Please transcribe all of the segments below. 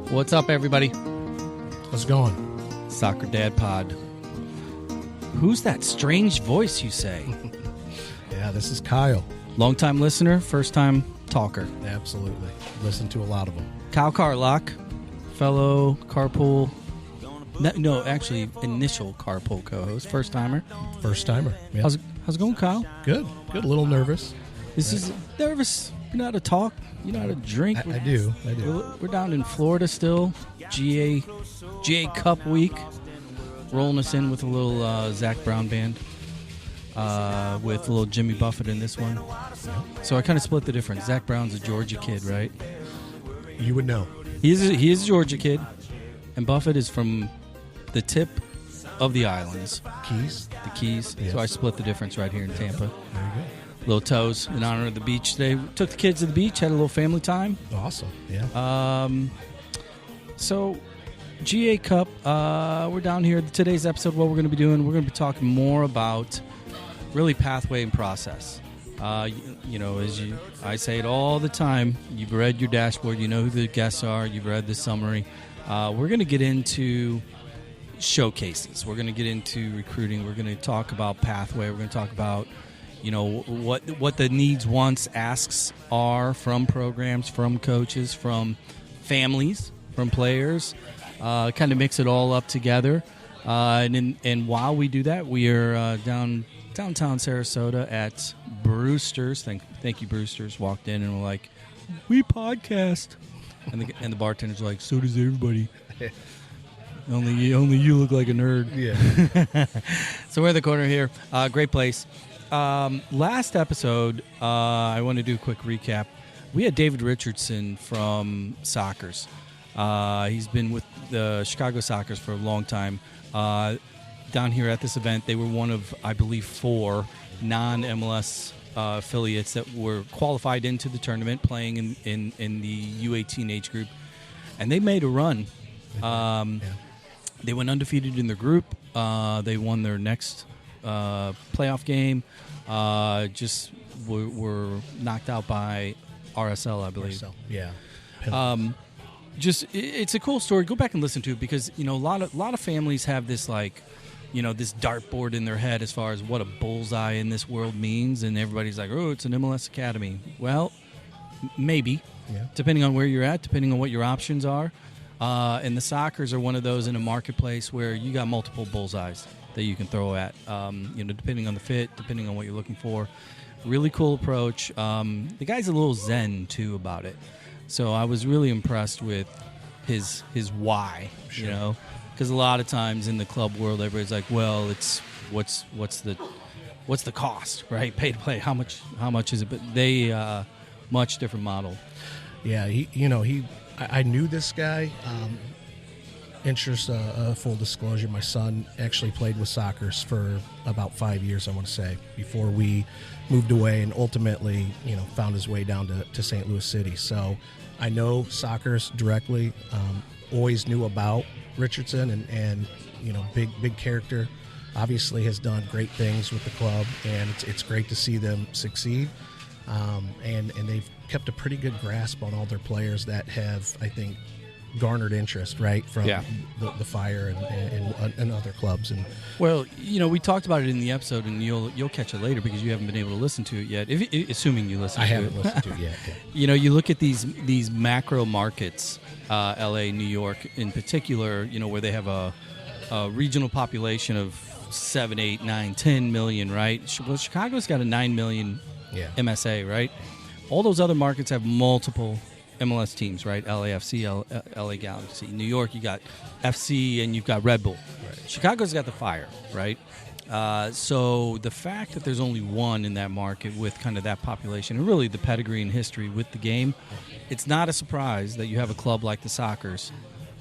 What's up, everybody? How's it going? Soccer Dad Pod. Who's that strange voice you say? Yeah, this is Kyle. Long-time listener, first-time talker. Absolutely. Listen to a lot of them. Kyle Carlock, fellow carpool... No, actually, initial carpool co-host, first-timer. First-timer. Yep. How's it going, Kyle? Good. Good. A little nervous. This is nervous. You know how to talk. You know how to drink. I do. We're down in Florida still. GA Cup week. Rolling us in with a little Zach Brown band. With a little Jimmy Buffett in this one. So I kind of split the difference. Zach Brown's a Georgia kid, right? You would know. He is a Georgia kid. And Buffett is from the tip of the islands. Keys? The Keys. Yes. So I split the difference right here in Tampa. There you go. Little toes in honor of the beach today. Took the kids to the beach, had a little family time. Awesome, yeah. So, GA Cup, we're down here. Today's episode, what we're going to be doing, we're going to be talking more about really pathway and process. You know, I say it all the time, you've read your dashboard, you know who the guests are, you've read the summary. We're going to get into showcases. We're going to get into recruiting. We're going to talk about pathway. We're going to talk about, you know, what the needs, wants, asks are from programs, from coaches, from families, from players. Kind of mix it all up together. And while we do that, we are downtown Sarasota at Brewster's. Thank you, Brewster's. Walked in and were like, we podcast. And the bartender's like, so does everybody. Only you look like a nerd. Yeah. So we're at the corner here. Great place. Last episode, I want to do a quick recap. We had David Richardson from Sockers. He's been with the Chicago Sockers for a long time. Down here at this event, they were one of, I believe, 4 non-MLS affiliates that were qualified into the tournament, playing in the U18 age group. And they made a run. They went undefeated in their group. They won their next playoff game. Just were knocked out by RSL, I believe. RSL, yeah. Just it's a cool story. Go back and listen to it because you know a lot of families have this like, you know, this dartboard in their head as far as what a bullseye in this world means, and everybody's like, oh, it's an MLS academy. Well, maybe, depending on where you're at, depending on what your options are. And the Sockers are one of those in a marketplace where you got multiple bullseyes that you can throw at, you know, depending on the fit, depending on what you're looking for. Really cool approach. The guy's a little zen, too, about it. So I was really impressed with his why, you know, because a lot of times in the club world, everybody's like, well, it's what's the cost, right? Pay to play. How much is it? But they much different model. Yeah, I knew this guy. Interest, full disclosure, my son actually played with Sockers for about 5 years, I want to say, before we moved away and ultimately, you know, found his way down to St. Louis City. So I know Sockers directly, always knew about Richardson and you know, big character. Obviously has done great things with the club, and it's great to see them succeed. And they've kept a pretty good grasp on all their players that have, I think, garnered interest, right, from the Fire and other clubs. And well, you know, we talked about it in the episode, and you'll catch it later because you haven't been able to listen to it yet. Assuming you listen, I to it. haven't listened to it yet. Yeah. You know, you look at these macro markets, L.A., New York, in particular. You know, where they have a regional population of 7, 8, 9, 10 million, right? Well, Chicago's got a 9 million MSA, right? All those other markets have multiple MLS teams, right? LAFC, LA Galaxy. New York, you got FC and you've got Red Bull. Right. Chicago's got the Fire, right? So the fact that there's only one in that market with kind of that population and really the pedigree and history with the game, it's not a surprise that you have a club like the Sockers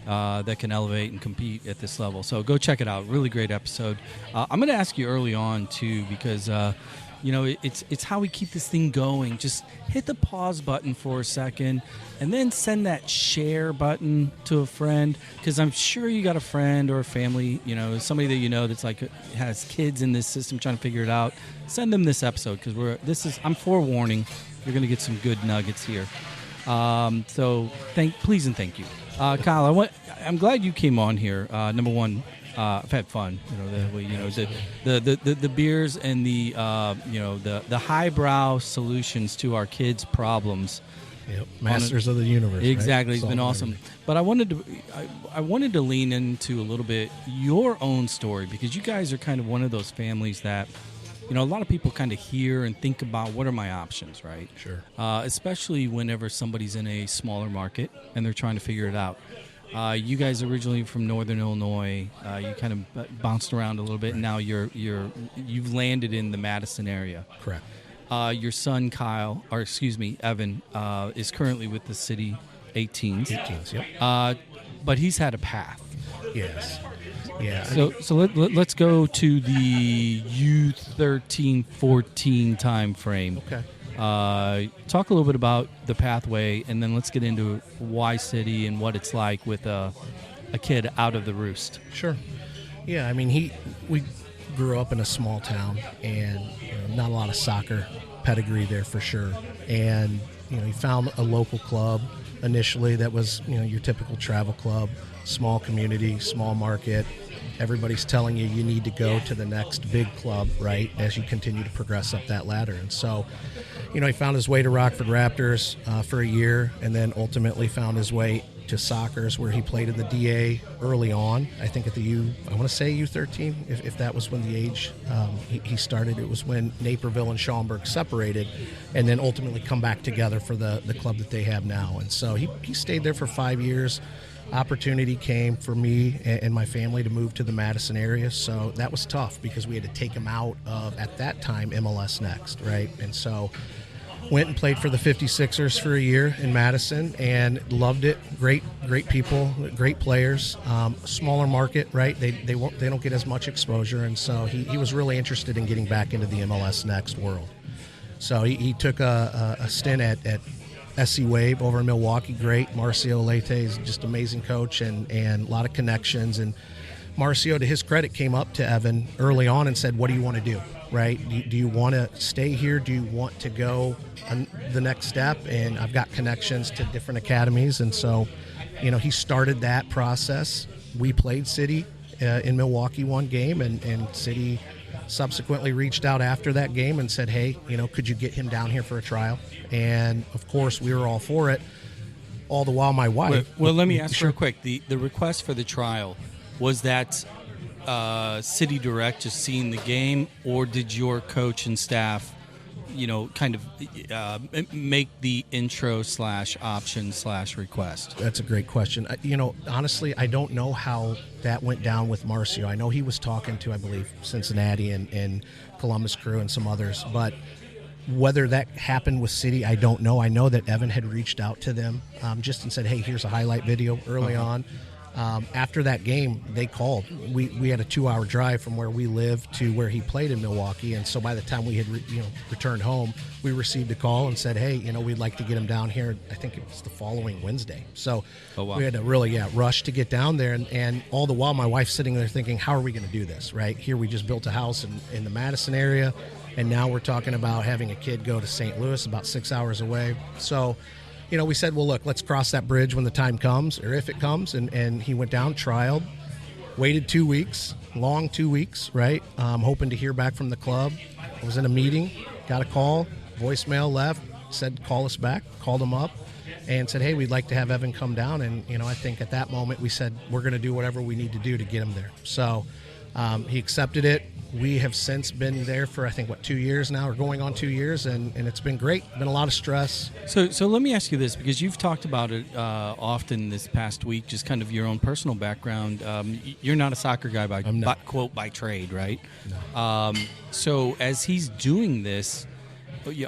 that can elevate and compete at this level. So go check it out. Really great episode. I'm going to ask you early on, too, because you know, it's how we keep this thing going. Just hit the pause button for a second and then send that share button to a friend, because I'm sure you got a friend or a family, you know, somebody that you know that's like has kids in this system trying to figure it out. Send them this episode, because I'm forewarning, you're going to get some good nuggets here. So please and thank you. Kyle, I'm glad you came on here. Number one, I've had fun. The beers and the highbrow solutions to our kids' problems. Yep. Masters of the universe. Exactly, right? It's been awesome. But I wanted to lean into a little bit your own story, because you guys are kind of one of those families that, a lot of people kind of hear and think about, what are my options, right? Sure. Especially whenever somebody's in a smaller market and they're trying to figure it out. You guys originally from Northern Illinois. You kind of bounced around a little bit, and now you've landed in the Madison area. Correct. Your son Evan, is currently with the City 18s. 18s, yep. But he's had a path. Yes. Yeah. So let's go to the U13-14 time frame. Okay. Talk a little bit about the pathway, and then let's get into why City and what it's like with a kid out of the roost. Sure. Yeah, I mean, we grew up in a small town, and not a lot of soccer pedigree there for sure. And he found a local club initially that was your typical travel club, small community, small market. Everybody's telling you need to go to the next big club, right, as you continue to progress up that ladder. And so, he found his way to Rockford Raptors for a year, and then ultimately found his way to Sockers, where he played in the DA early on. I think at the U13, if that was when the age he started. It was when Naperville and Schaumburg separated, and then ultimately come back together for the club that they have now. And so he stayed there for 5 years. Opportunity came for me and my family to move to the Madison area, so that was tough because we had to take him out of, at that time, MLS Next, right? And so went and played for the 56ers for a year in Madison and loved it. Great people, great players. Smaller market, right? They don't get as much exposure, and so he was really interested in getting back into the MLS Next world. So he took a stint at SC Wave over in Milwaukee. Great. Marcio Leite is just amazing coach and a lot of connections. And Marcio, to his credit, came up to Evan early on and said, what do you want to do, right? Do you want to stay here? Do you want to go the next step? And I've got connections to different academies. And so, he started that process. We played City in Milwaukee one game, and City subsequently reached out after that game and said, hey, could you get him down here for a trial? And of course we were all for it, all the while my wife. Well, let me ask real quick, the request for the trial, was that City Direct just seeing the game, or did your coach and staff kind of make the intro / option / request? That's a great question. Honestly, I don't know how that went down with Marcio. I know he was talking to, I believe, Cincinnati and Columbus Crew and some others, but whether that happened with City, I don't know. I know that Evan had reached out to them just and said, hey, here's a highlight video early on. After that game, they called. We had a 2-hour drive from where we lived to where he played in Milwaukee, and so by the time we had returned home, we received a call and said, hey, we'd like to get him down here. I think it was the following Wednesday. So we had to really rush to get down there, and all the while my wife's sitting there thinking, how are we going to do this, right? Here we just built a house in the Madison area, and now we're talking about having a kid go to St. Louis, about 6 hours away. So we said, well, look, let's cross that bridge when the time comes, or if it comes. And he went down, trialed, waited 2 weeks, long 2 weeks, right? Hoping to hear back from the club. I was in a meeting, got a call, voicemail left, said, call us back, called him up, and said, hey, we'd like to have Evan come down. And, I think at that moment we said, we're going to do whatever we need to do to get him there. So he accepted it. We have since been there for, I think, 2 years now, or going on 2 years, and it's been great. Been a lot of stress. So let me ask you this, because you've talked about it often this past week, just kind of your own personal background. You're not a soccer guy by trade, right? No. So as he's doing this,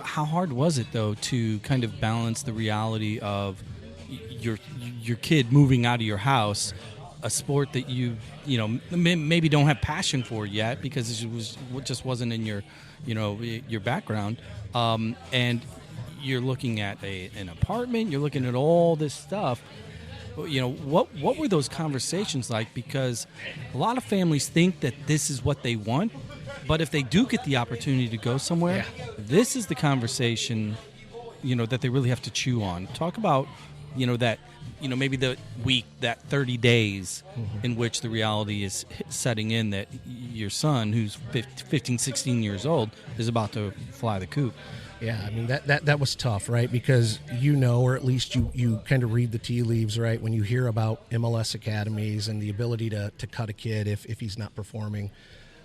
how hard was it, though, to kind of balance the reality of your kid moving out of your house, a sport that you maybe don't have passion for yet because it just wasn't in your background, and you're looking at an apartment, you're looking at all this stuff. What were those conversations like? Because a lot of families think that this is what they want, but if they do get the opportunity to go somewhere, this is the conversation that they really have to chew on. Talk about that maybe the week, that 30 days in which the reality is setting in that your son, who's 15, 16 years old, is about to fly the coop. Yeah, I mean, that was tough, right? Because or at least you kind of read the tea leaves, right? When you hear about MLS academies and the ability to cut a kid if he's not performing,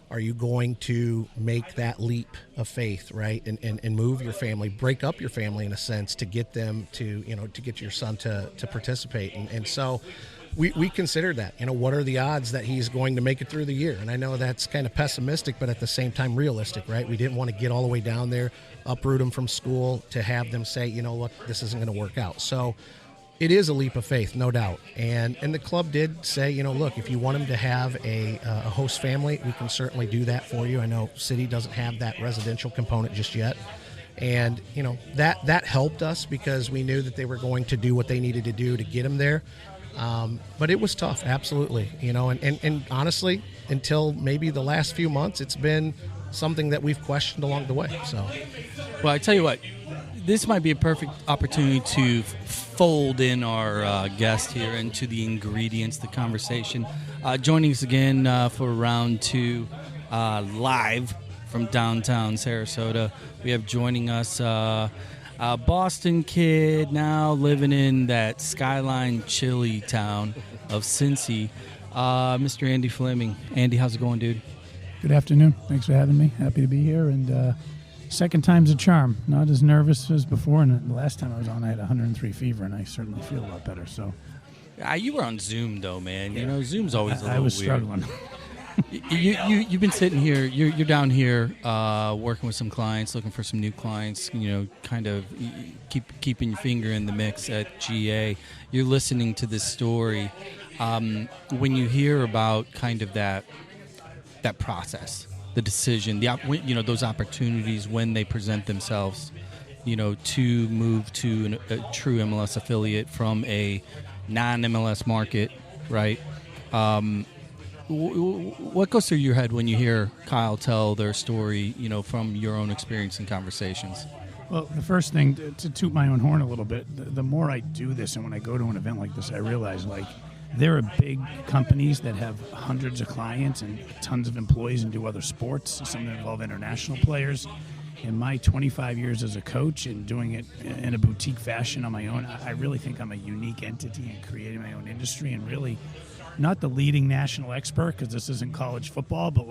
are you going to make that leap of faith, right? And move your family, break up your family in a sense to get them to get your son to participate. And so we considered that, what are the odds that he's going to make it through the year? And I know that's kind of pessimistic, but at the same time realistic, right? We didn't want to get all the way down there, uproot him from school to have them say, look, this isn't going to work out. So it is a leap of faith, no doubt. And the club did say, look, if you want him to have a host family, we can certainly do that for you. I know City doesn't have that residential component just yet. And, that helped us because we knew that they were going to do what they needed to do to get him there. But it was tough, absolutely. And honestly, until maybe the last few months, it's been something that we've questioned along the way. So, well, I tell you what, this might be a perfect opportunity to fold in our guest here into the ingredients, the conversation. Joining us again for round two, live from downtown Sarasota, we have joining us a Boston kid now living in that skyline chilly town of Cincy, Mr. Andy Fleming. Andy, how's it going, dude? Good afternoon. Thanks for having me. Happy to be here. And second time's a charm. Not as nervous as before. And the last time I was on, I had 103 fever, and I certainly feel a lot better. So, you were on Zoom, though, man. Yeah. Zoom's always a little weird. I was struggling. You've been sitting here. You're down here working with some clients, looking for some new clients. Kind of keeping your finger in the mix at GA. You're listening to this story. When you hear about kind of that process, the decision, those opportunities when they present themselves, to move to a true MLS affiliate from a non-MLS market, right? What goes through your head when you hear Kyle tell their story, from your own experience and conversations? Well, the first thing, to toot my own horn a little bit, the more I do this and when I go to an event like this, I realize, there are big companies that have hundreds of clients and tons of employees and do other sports, some that involve international players. In my 25 years as a coach and doing it in a boutique fashion on my own, I really think I'm a unique entity in creating my own industry and really not the leading national expert because this isn't college football, but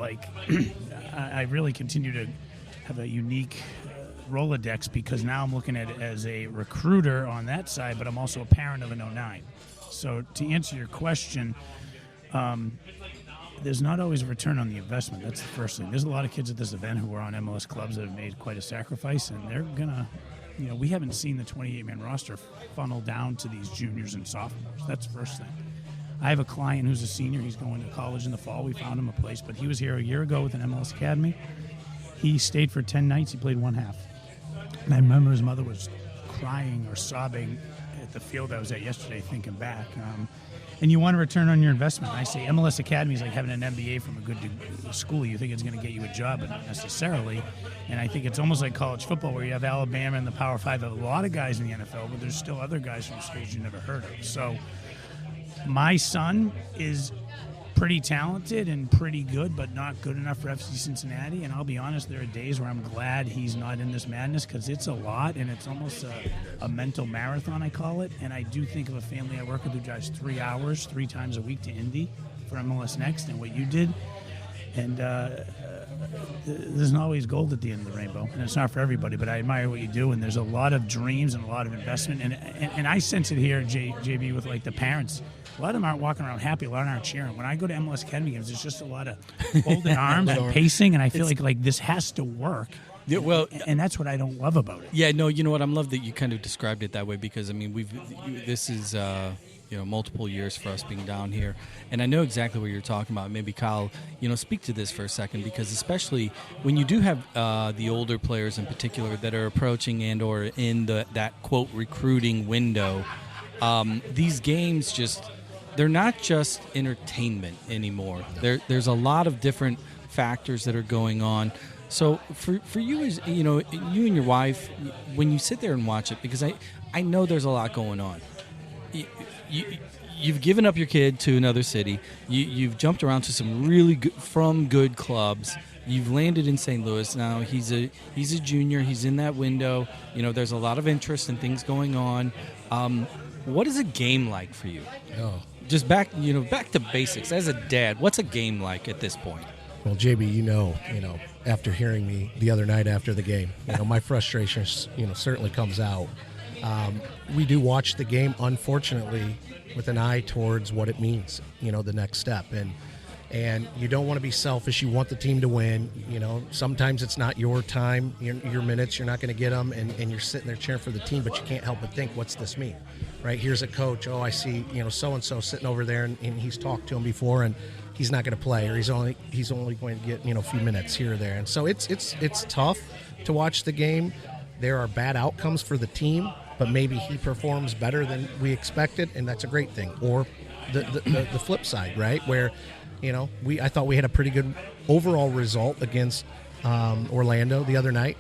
I really continue to have a unique Rolodex because now I'm looking at it as a recruiter on that side, but I'm also a parent of an 09. So to answer your question, there's not always a return on the investment. That's the first thing. There's a lot of kids at this event who are on MLS clubs that have made quite a sacrifice, and they're going to, we haven't seen the 28-man roster funnel down to these juniors and sophomores. That's the first thing. I have a client who's a senior. He's going to college in the fall. We found him a place, but he was here a year ago with an MLS academy. He stayed for 10 nights. He played one half. And I remember his mother was crying or sobbing at the field I was at yesterday thinking back. And you want to return on your investment. I say MLS Academy is like having an MBA from a good school. You think it's going to get you a job, but not necessarily. And I think it's almost like college football where you have Alabama and the Power 5. There are a lot of guys in the NFL, but there's still other guys from schools you never heard of. So my son is pretty talented and pretty good, but not good enough for FC Cincinnati. And I'll be honest, there are days where I'm glad he's not in this madness because it's a lot and it's almost a mental marathon, I call it. And I do think of a family I work with who drives 3 hours 3 times a week to Indy for MLS Next and what you did. And there's not always gold at the end of the rainbow, and it's not for everybody, but I admire what you do, and there's a lot of dreams and a lot of investment. And I sense it here, JB, with like the parents. A lot of them aren't walking around happy. A lot of them aren't cheering. When I go to MLS Academy games, there's just a lot of folded arms and pacing, and I feel like this has to work. Yeah, well, and that's what I don't love about it. Yeah, no, you know what? I love that you kind of described it that way because, I mean, this is multiple years for us being down here, and I know exactly what you're talking about. Maybe Kyle, speak to this for a second because especially when you do have the older players in particular that are approaching and or in that quote recruiting window, these games they're not just entertainment anymore. There's a lot of different factors that are going on. So for you, as you and your wife, when you sit there and watch it, because I know there's a lot going on. you've given up your kid to another city. You've jumped around to some really good clubs. You've landed in St. Louis. Now he's a junior. He's in that window. There's a lot of interest and things going on. What is a game like for you? Oh. Just back to basics. As a dad, what's a game like at this point? Well, JB, after hearing me the other night after the game, my frustration, certainly comes out. We do watch the game, unfortunately, with an eye towards what it means, the next step. And you don't want to be selfish. You want the team to win. Sometimes it's not your time, your minutes. You're not going to get them, and you're sitting there cheering for the team, but you can't help but think, what's this mean? Right? Here's a coach. Oh, I see, so-and-so sitting over there, and he's talked to him before, and he's not going to play, or he's only going to get, a few minutes here or there. And so it's tough to watch the game. There are bad outcomes for the team, but maybe he performs better than we expected, and that's a great thing. Or the flip side, right, where I thought we had a pretty good overall result against Orlando the other night.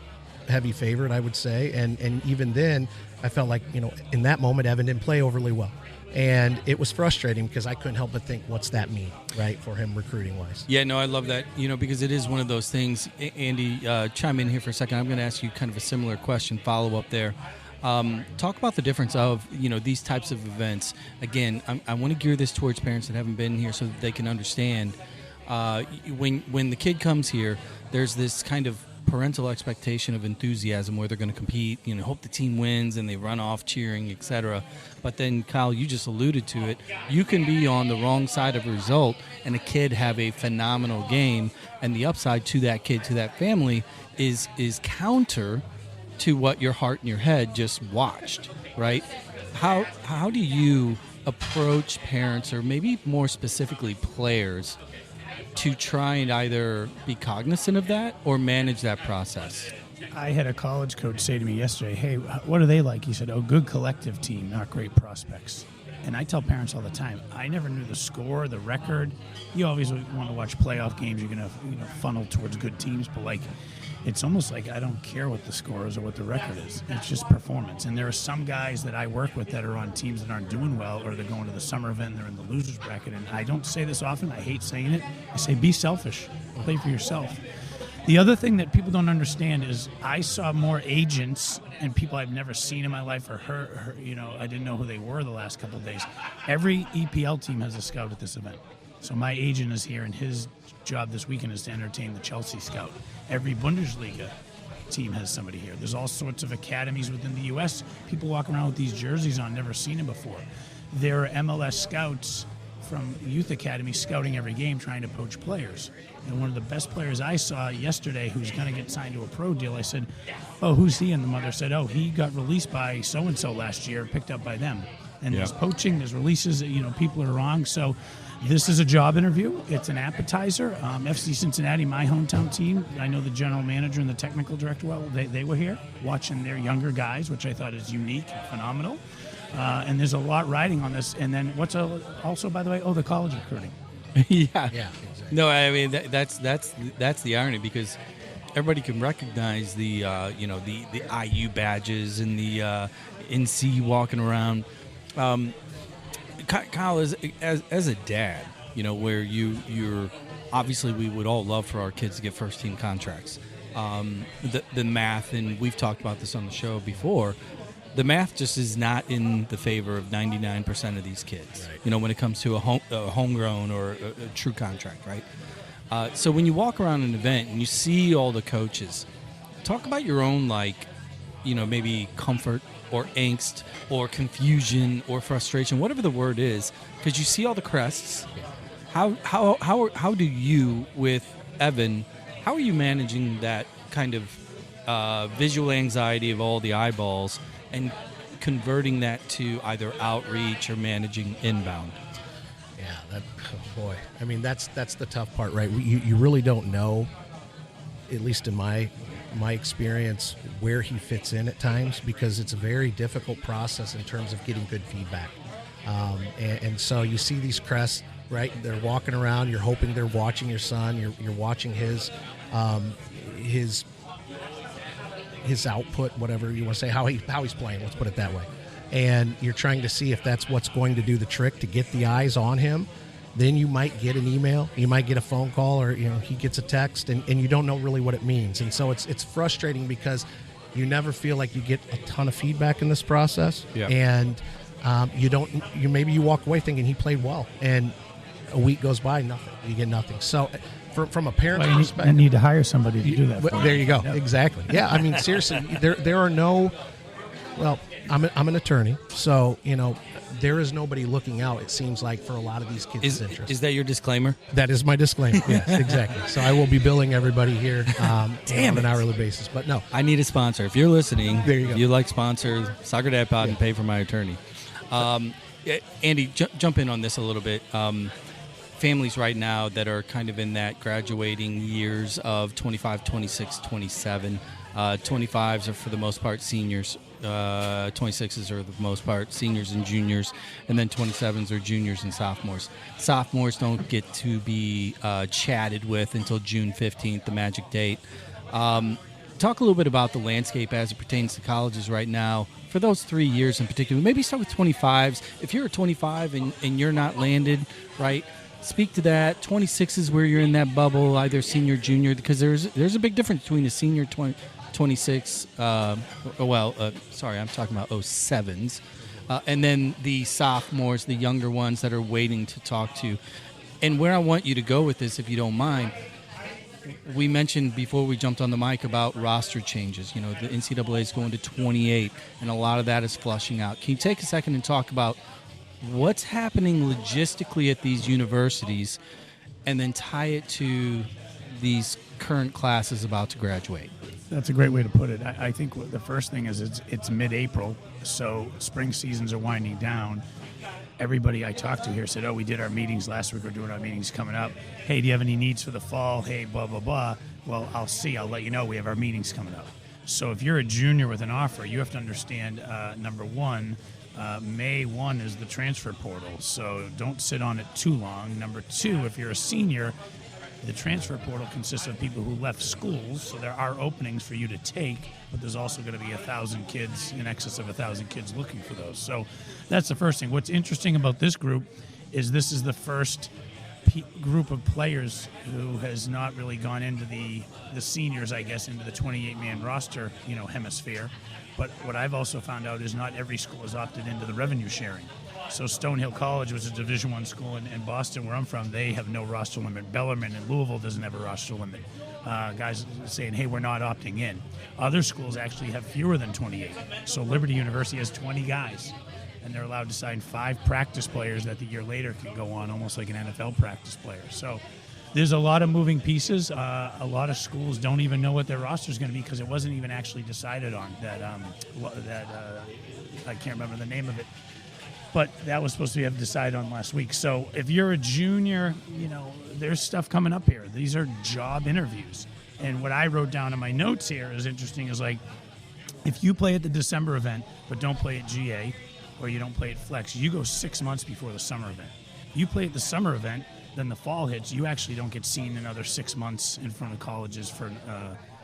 Heavy favorite, I would say. And even then, I felt like, in that moment, Evan didn't play overly well. And it was frustrating because I couldn't help but think, what's that mean, right, for him recruiting-wise? Yeah, no, I love that, because it is one of those things. Andy, chime in here for a second. I'm going to ask you kind of a similar question, follow-up there. Talk about the difference of, these types of events. Again, I want to gear this towards parents that haven't been here so that they can understand. When the kid comes here, there's this kind of parental expectation of enthusiasm where they're going to compete, hope the team wins and they run off cheering, etc. But then, Kyle, you just alluded to it. You can be on the wrong side of a result and a kid have a phenomenal game, and the upside to that kid, to that family, is counter to what your heart and your head just watched, right? How do you approach parents, or maybe more specifically players, to try and either be cognizant of that or manage that process? I had a college coach say to me yesterday, hey, what are they like? He said, good collective team, not great prospects. And I tell parents all the time, I never knew the score, the record. You always want to watch playoff games. You're going to funnel towards good teams. But, it's almost like I don't care what the score is or what the record is. It's just performance. And there are some guys that I work with that are on teams that aren't doing well, or they're going to the summer event and they're in the losers bracket. And I don't say this often. I hate saying it. I say be selfish. Play for yourself. The other thing that people don't understand is I saw more agents and people I've never seen in my life or heard, I didn't know who they were the last couple of days. Every EPL team has a scout at this event. So my agent is here, and his job this weekend is to entertain the Chelsea scout. Every Bundesliga team has somebody here. There's all sorts of academies within the U.S. People walk around with these jerseys on, never seen them before. There are MLS scouts from youth academy scouting every game, trying to poach players. And one of the best players I saw yesterday, who's going to get signed to a pro deal, I said, who's he? And the mother said, he got released by so-and-so last year, picked up by them. And there's poaching, there's releases, people are wrong. So this is a job interview. It's an appetizer. FC Cincinnati, my hometown team, I know the general manager and the technical director well. They were here watching their younger guys, which I thought is unique and phenomenal. And there's a lot riding on this. And then also, by the way, the college recruiting. Yeah. Exactly. No, I mean, that's the irony, because everybody can recognize the IU badges and the NC walking around. Kyle, as a dad, where you're obviously, we would all love for our kids to get first team contracts. The math, and we've talked about this on the show before, the math just is not in the favor of 99% of these kids. Right. When it comes to a homegrown or a true contract, right? So when you walk around an event and you see all the coaches, talk about your own maybe comfort or angst or confusion or frustration, whatever the word is, because you see all the crests. How do you, with Evan, how are you managing that kind of visual anxiety of all the eyeballs and converting that to either outreach or managing inbound? Yeah, boy. I mean, that's the tough part, right? You really don't know, at least in my experience, where he fits in at times, because it's a very difficult process in terms of getting good feedback. And so you see these crests, right? They're walking around. You're hoping they're watching your son. You're watching his output, whatever you want to say, how he's playing. Let's put it that way. and you're trying to see if that's what's going to do the trick to get the eyes on him, then you might get an email, you might get a phone call, or he gets a text, and you don't know really what it means. And so it's frustrating because you never feel like you get a ton of feedback in this process. Yeah. And maybe you walk away thinking he played well, and a week goes by, nothing. You get nothing. So from a parent's perspective, I need to hire somebody to do that. There you go. Yeah. Exactly. Yeah. I mean, seriously, there are no. Well, I'm an attorney, so there is nobody looking out. It seems like for a lot of these kids' interest. Is that your disclaimer? That is my disclaimer. Yes, exactly. So I will be billing everybody here on an hourly basis. But no, I need a sponsor. If you're listening, there you go. If you like sponsors, Soccer Dad Pod, and pay for my attorney. Andy, jump in on this a little bit. Families right now that are kind of in that graduating years of 25, 26, 27. 25s are for the most part seniors. 26s are the most part seniors and juniors. And then 27s are juniors and sophomores. Sophomores don't get to be chatted with until June 15th, the magic date. Talk a little bit about the landscape as it pertains to colleges right now for those 3 years in particular. Maybe start with 25s. If you're a 25 and you're not landed, right, speak to that. 26 is where you're in that bubble, either senior, junior, because there's a big difference between a senior 26. I'm talking about 07s, and then the sophomores, the younger ones that are waiting to talk to. And where I want you to go with this, if you don't mind, we mentioned before we jumped on the mic about roster changes. The NCAA is going to 28, and a lot of that is flushing out. Can you take a second and talk about what's happening logistically at these universities, and then tie it to these current classes about to graduate? That's a great way to put it. I think the first thing is it's mid-April, so spring seasons are winding down. Everybody I talked to here said, we did our meetings last week. We're doing our meetings coming up. Hey, do you have any needs for the fall? Hey, blah, blah, blah. Well, I'll let you know. We have our meetings coming up. So if you're a junior with an offer, you have to understand, number one, May 1 is the transfer portal, so don't sit on it too long. Number two, if you're a senior, the transfer portal consists of people who left schools, so there are openings for you to take, but there's also going to be 1,000 kids, in excess of 1,000 kids looking for those. So that's the first thing. What's interesting about this group is this is the first group of players who has not really gone into the seniors, I guess, into the 28-man roster, hemisphere. But what I've also found out is not every school has opted into the revenue sharing. So Stonehill College was a Division I school in Boston, where I'm from. They have no roster limit. Bellarmine in Louisville doesn't have a roster limit. Guys saying, hey, we're not opting in. Other schools actually have fewer than 28. So Liberty University has 20 guys, and they're allowed to sign 5 practice players that the year later can go on, almost like an NFL practice player. So there's a lot of moving pieces. A lot of schools don't even know what their roster is going to be because it wasn't even actually decided on. I can't remember the name of it. But that was supposed to be decided on last week. So if you're a junior, there's stuff coming up here. These are job interviews. And what I wrote down in my notes here is interesting is like, if you play at the December event but don't play at GA or you don't play at Flex, you go 6 months before the summer event. You play at the summer event, then the fall hits, you actually don't get seen another 6 months in front of colleges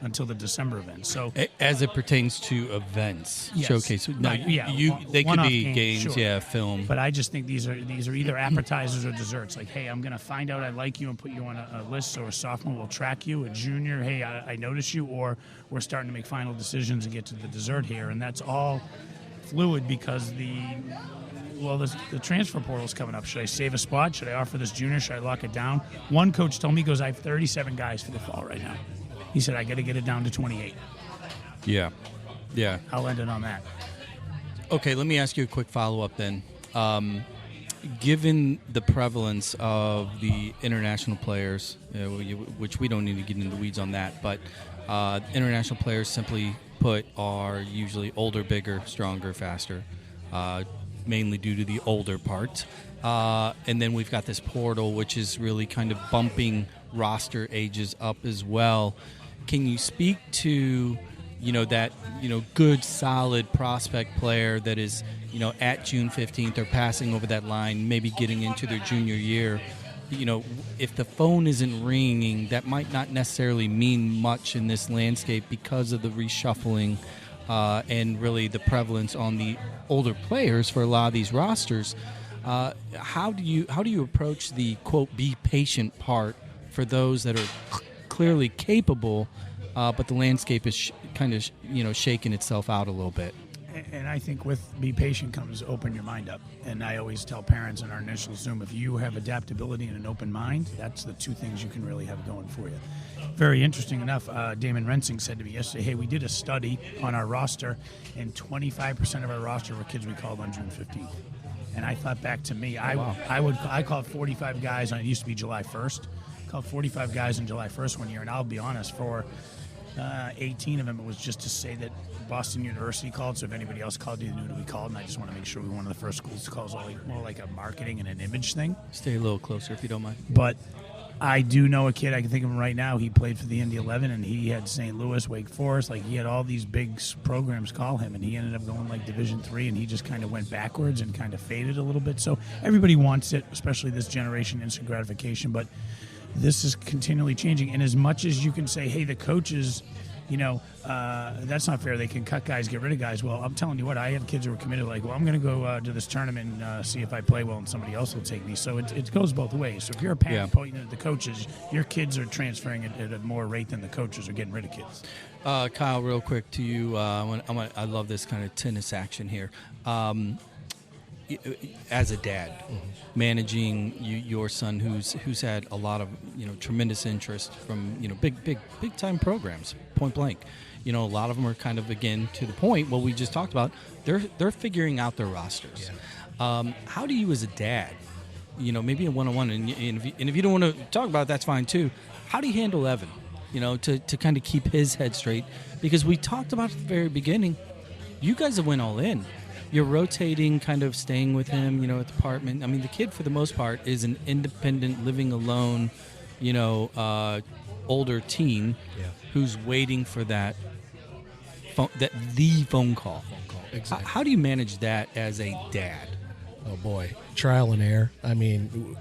until the December event. So, as it pertains to events, yes. Showcase. No, they could be games, sure. Film. But I just think these are either appetizers or desserts. Like, hey, I'm going to find out I like you and put you on a list, so a sophomore will track you. A junior, hey, I notice you, or we're starting to make final decisions and get to the dessert here, and that's all fluid because the transfer portal is coming up. Should I save a spot? Should I offer this junior? Should I lock it down? One coach told me, he goes, I have 37 guys for the fall right now. He said, I got to get it down to 28. Yeah. I'll end it on that. Okay, let me ask you a quick follow-up then. Given the prevalence of the international players, which we don't need to get into the weeds on that, but international players, simply put, are usually older, bigger, stronger, faster, mainly due to the older part. And then we've got this portal, which is really kind of bumping roster ages up as well. Can you speak to, that, good, solid prospect player that is, at June 15th or passing over that line, maybe getting into their junior year? If the phone isn't ringing, that might not necessarily mean much in this landscape because of the reshuffling and really the prevalence on the older players for a lot of these rosters. How do you approach the quote be patient part for those that are clearly capable, but the landscape is kind of shaking itself out a little bit? And I think with be patient comes open your mind up. And I always tell parents in our initial Zoom, if you have adaptability and an open mind, that's the two things you can really have going for you. Very interesting enough, Damon Rensing said to me yesterday, hey, we did a study on our roster, and 25% of our roster were kids we called on June 15th. And I thought back to me, I called 45 guys on, it used to be July 1st, called 45 guys on July 1st one year, and I'll be honest, for 18 of them, it was just to say that Boston University called, so if anybody else called, you knew that we called, and I just want to make sure we were one of the first schools to call. It more like a marketing and an image thing. Stay a little closer if you don't mind. But I do know a kid, I can think of him right now, he played for the Indy 11, and he had St. Louis, Wake Forest, like he had all these big programs call him, and he ended up going like Division III, and he just kind of went backwards and kind of faded a little bit. So everybody wants it, especially this generation, instant gratification, but this is continually changing. And as much as you can say, hey, the coaches, that's not fair. They can cut guys, get rid of guys. Well, I'm telling you what, I have kids who are committed like, well, I'm going to go to this tournament and see if I play well and somebody else will take me. So it goes both ways. So if you're a parent pointing at the coaches, your kids are transferring at a more rate than the coaches are getting rid of kids. Kyle, real quick to you, I love this kind of tennis action here. As a dad, managing your son who's had a lot of tremendous interest from big time programs, point blank. A lot of them are kind of, again, to the point what we just talked about. They're figuring out their rosters. Yeah. How do you as a dad, maybe a one-on-one, and if you don't want to talk about it, that's fine too. How do you handle Evan? To kind of keep his head straight, because we talked about at the very beginning. You guys have went all in. You're rotating, kind of staying with him, at the apartment. I mean, the kid, for the most part, is an independent, living alone, older teen who's waiting for that phone call. Exactly. How do you manage that as a dad? Oh boy, trial and error. I mean,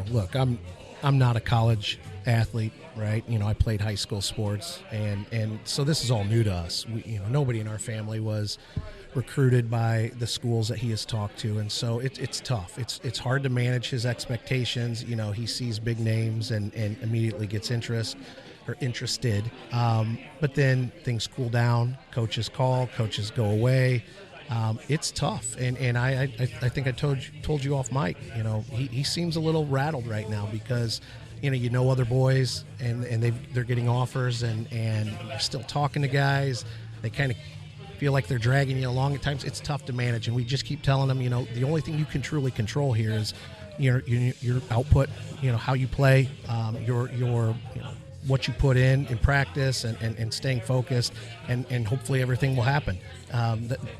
look, I'm not a college athlete, right? I played high school sports, and so this is all new to us. Nobody in our family was recruited by the schools that he has talked to, and so it's tough. It's hard to manage his expectations. He sees big names and immediately gets interested. But then things cool down. Coaches call. Coaches go away. It's tough, and I think I told you off mic. He seems a little rattled right now because other boys and they're getting offers and you're still talking to guys. They kind of feel like they're dragging you along at times. It's tough to manage, and we just keep telling them, the only thing you can truly control here is your output, how you play, your what you put in practice and staying focused, and hopefully everything will happen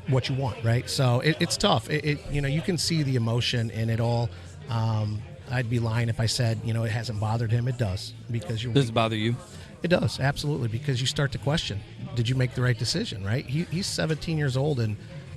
what you want, right? So it's tough. You can see the emotion in it all. I'd be lying if I said it hasn't bothered him. It does, because Does it bother you? It does, absolutely, because you start to question, did you make the right decision, right? He's 17 years old, and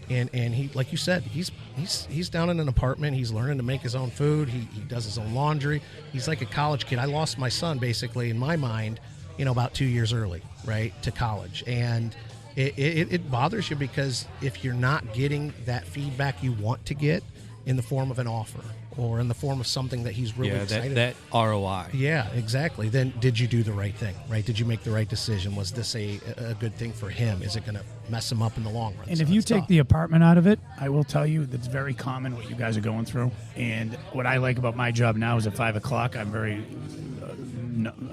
he, like you said, he's down in an apartment. He's learning to make his own food. He does his own laundry. He's like a college kid. I lost my son, basically, in my mind, about 2 years early, right, to college. And it bothers you because if you're not getting that feedback you want to get in the form of an offer or in the form of something that he's really excited that ROI. Yeah, exactly. Then did you do the right thing, right? Did you make the right decision? Was this a good thing for him? Is it going to mess him up in the long run? And if you take the apartment out of it, I will tell you that's very common what you guys are going through. And what I like about my job now is at 5 o'clock, I'm very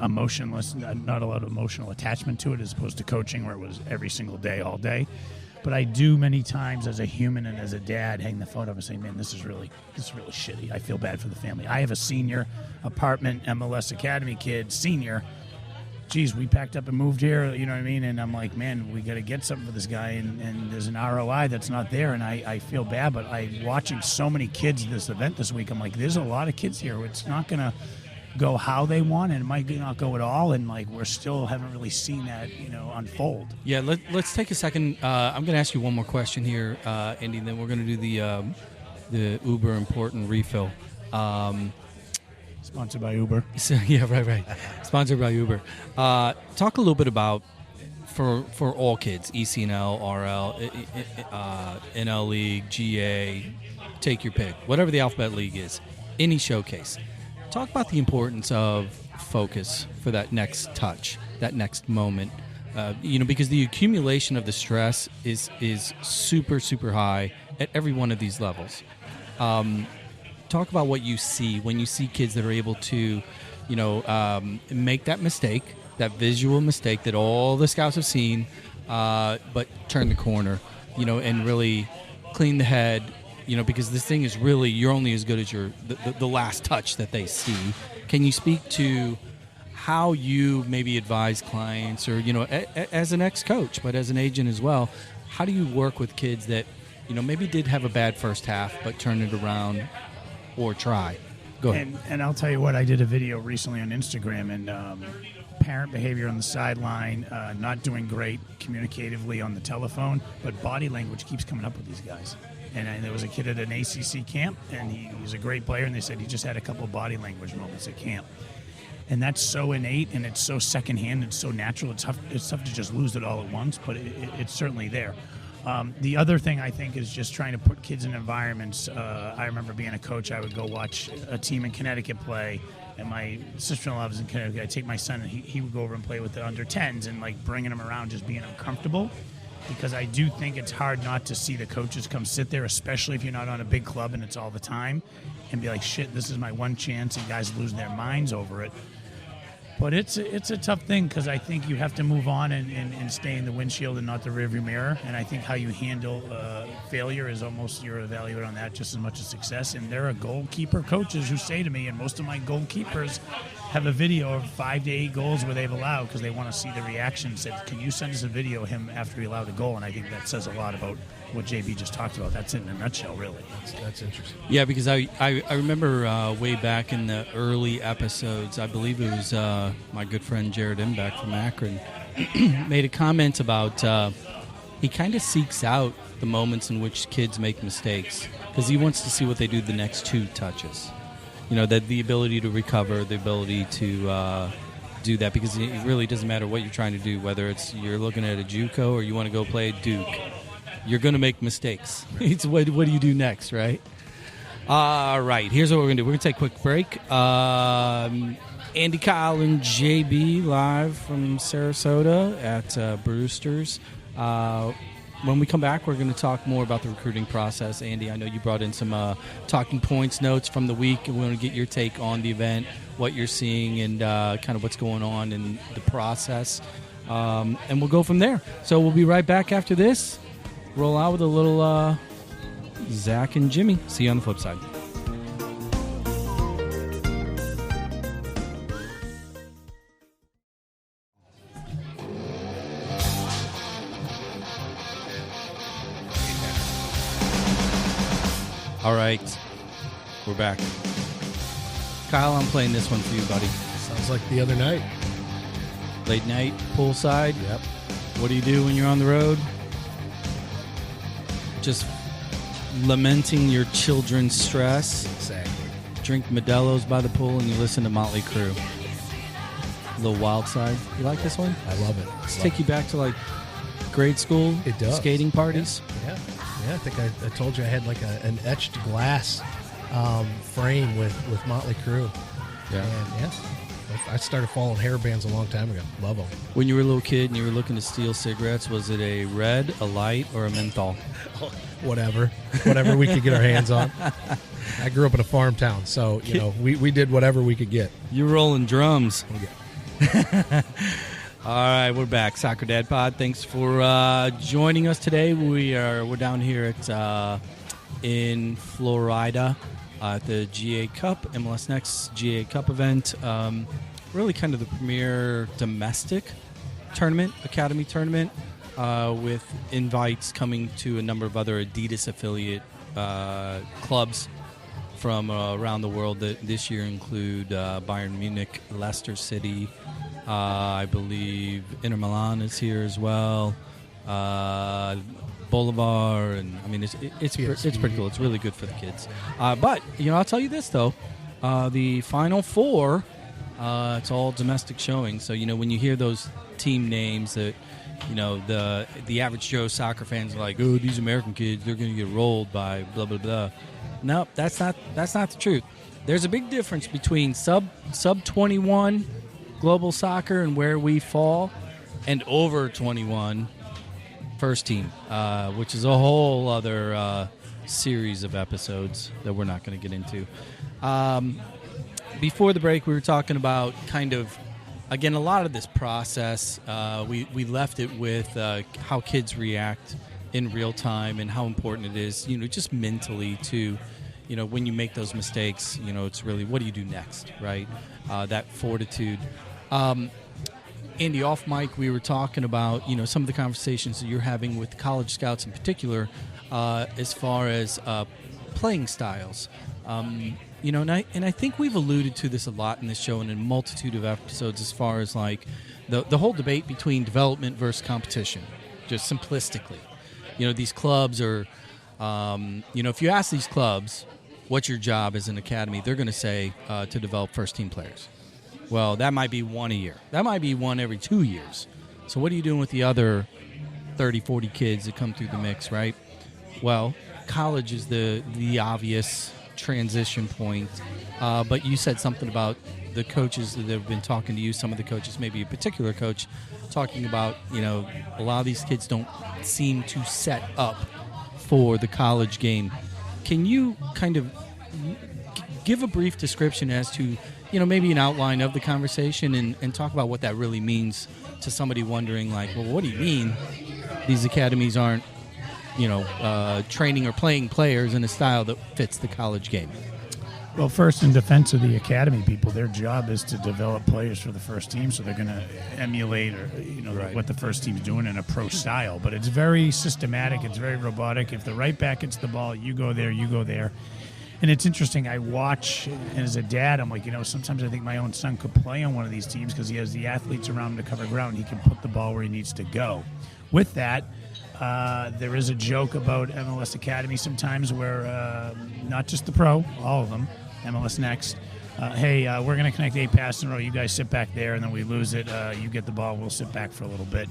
emotionless, not a lot of emotional attachment to it, as opposed to coaching where it was every single day, all day. But I do many times as a human and as a dad hang the phone up and say, man, this is really shitty. I feel bad for the family. I have a senior apartment, MLS Academy kid, senior. Geez, we packed up and moved here, you know what I mean? And I'm like, man, we got to get something for this guy. And there's an ROI that's not there. And I feel bad, but watching so many kids at this event this week, I'm like, there's a lot of kids here. It's not going to go how they want, and it might not go at all, and we're still haven't really seen that unfold. Yeah, let's take a second. I'm going to ask you one more question here, Andy, and then we're going to do the uber important refill. Sponsored by Uber. So, yeah, right. Sponsored by Uber. Talk a little bit about for all kids, ECNL, RL, NL League, GA, take your pick, whatever the alphabet league is, any showcase. Talk about the importance of focus for that next touch, that next moment. Because the accumulation of the stress is super, super high at every one of these levels. Talk about what you see when you see kids that are able to, make that mistake, that visual mistake that all the scouts have seen, but turn the corner, and really clean the head, because this thing is really, you're only as good as the last touch that they see. Can you speak to how you maybe advise clients or, as an ex-coach, but as an agent as well, how do you work with kids that, maybe did have a bad first half, but turn it around or try? Go ahead. And I'll tell you what, I did a video recently on Instagram, and parent behavior on the sideline, not doing great communicatively on the telephone, but body language keeps coming up with these guys. And there was a kid at an ACC camp, and he was a great player, and they said he just had a couple of body language moments at camp. And that's so innate, and it's so secondhand, it's so natural. It's tough to just lose it all at once, but it's certainly there. The other thing I think is just trying to put kids in environments. I remember being a coach, I would go watch a team in Connecticut play, and my sister-in-law was in Connecticut. I'd take my son, and he would go over and play with the under-10s, and like bringing him around, just being uncomfortable. Because I do think it's hard not to see the coaches come sit there, especially if you're not on a big club and it's all the time, and be like, shit, this is my one chance, and guys losing their minds over it. But it's a tough thing, because I think you have to move on and stay in the windshield and not the rearview mirror. And I think how you handle failure is almost, you're evaluated on that just as much as success. And there are goalkeeper coaches who say to me, and most of my goalkeepers have a video of 5 to 8 goals where they've allowed, because they want to see the reaction. Said, can you send us a video of him after he allowed a goal? And I think that says a lot about what JB just talked about. That's it in a nutshell, really. That's interesting. Yeah, because I remember way back in the early episodes, I believe it was my good friend Jared Imbeck from Akron made a comment about he kind of seeks out the moments in which kids make mistakes, because he wants to see what they do the next 2 touches. That the ability to recover, the ability to do that, because it really doesn't matter what you're trying to do, whether it's you're looking at a JUCO or you want to go play Duke. You're going to make mistakes. It's what do you do next, right? All right, here's what we're going to do. We're going to take a quick break. Andy, Kyle, and JB live from Sarasota at Brewster's. When we come back, we're going to talk more about the recruiting process. Andy, I know you brought in some talking points notes from the week, and we want to get your take on the event, what you're seeing, and kind of what's going on in the process. And we'll go from there. So we'll be right back after this. Roll out with a little Zach and Jimmy. See you on the flip side. All right, we're back. Kyle, I'm playing this one for you, buddy. Sounds like the other night. Late night, poolside. Yep. What do you do when you're on the road? Just lamenting your children's stress. Exactly. Drink Modelo's by the pool and you listen to Motley Crue. A little Wild Side. You like this one? I love it. Does it take you back to like grade school? It does. Skating parties? Yeah. I think I told you I had like an etched glass frame with Motley Crue. Yeah. And yeah, I started following hair bands a long time ago. Love them. When you were a little kid and you were looking to steal cigarettes, was it a red, a light, or a menthol? Whatever we could get our hands on. I grew up in a farm town, so we did whatever we could get. You're rolling drums. Okay. All right, we're back. Soccer Dad Pod. Thanks for joining us today. We're down here at in Florida at the GA Cup, MLS Next GA Cup event. Really kind of the premier domestic tournament, academy tournament, with invites coming to a number of other Adidas affiliate clubs from around the world that this year include Bayern Munich, Leicester City, I believe Inter Milan is here as well, Bolivar, and I mean it's pretty cool. It's really good for the kids. But I'll tell you this though, the Final Four, it's all domestic showing. So when you hear those team names that the average Joe soccer fans are like, oh, these American kids, they're going to get rolled by blah blah blah. No, that's not the truth. There's a big difference between sub 21 global soccer and where we fall, and over 21 first team, which is a whole other series of episodes that we're not going to get into. Before the break, we were talking about kind of, again, a lot of this process. We left it with how kids react in real time and how important it is, just mentally to, when you make those mistakes, it's really, what do you do next, right? That fortitude. Andy, off mic, we were talking about, some of the conversations that you're having with college scouts in particular, as far as playing styles. And I think we've alluded to this a lot in this show and in a multitude of episodes, as far as like the whole debate between development versus competition, just simplistically. These clubs are, if you ask these clubs, what's your job as an academy, they're going to say to develop first-team players. Well, that might be one a year. That might be one every 2 years. So what are you doing with the other 30, 40 kids that come through the mix, right? Well, college is the obvious transition point. But you said something about the coaches that have been talking to you, some of the coaches, maybe a particular coach, talking about, a lot of these kids don't seem to set up for the college game. Can you kind of give a brief description as to, maybe an outline of the conversation and talk about what that really means to somebody wondering, like, well, what do you mean these academies aren't, training or playing players in a style that fits the college game? Well, first, in defense of the academy people, their job is to develop players for the first team, so they're going to emulate or Right. what the first team's doing in a pro style. But it's very systematic. It's very robotic. If the right back gets the ball, you go there, you go there. And it's interesting. I watch, and as a dad, I'm like, sometimes I think my own son could play on one of these teams because he has the athletes around him to cover ground. He can put the ball where he needs to go. With that, there is a joke about MLS Academy sometimes where not just the pro, all of them, MLS Next, hey, we're going to connect 8 passes in a row. You guys sit back there, and then we lose it. You get the ball. We'll sit back for a little bit.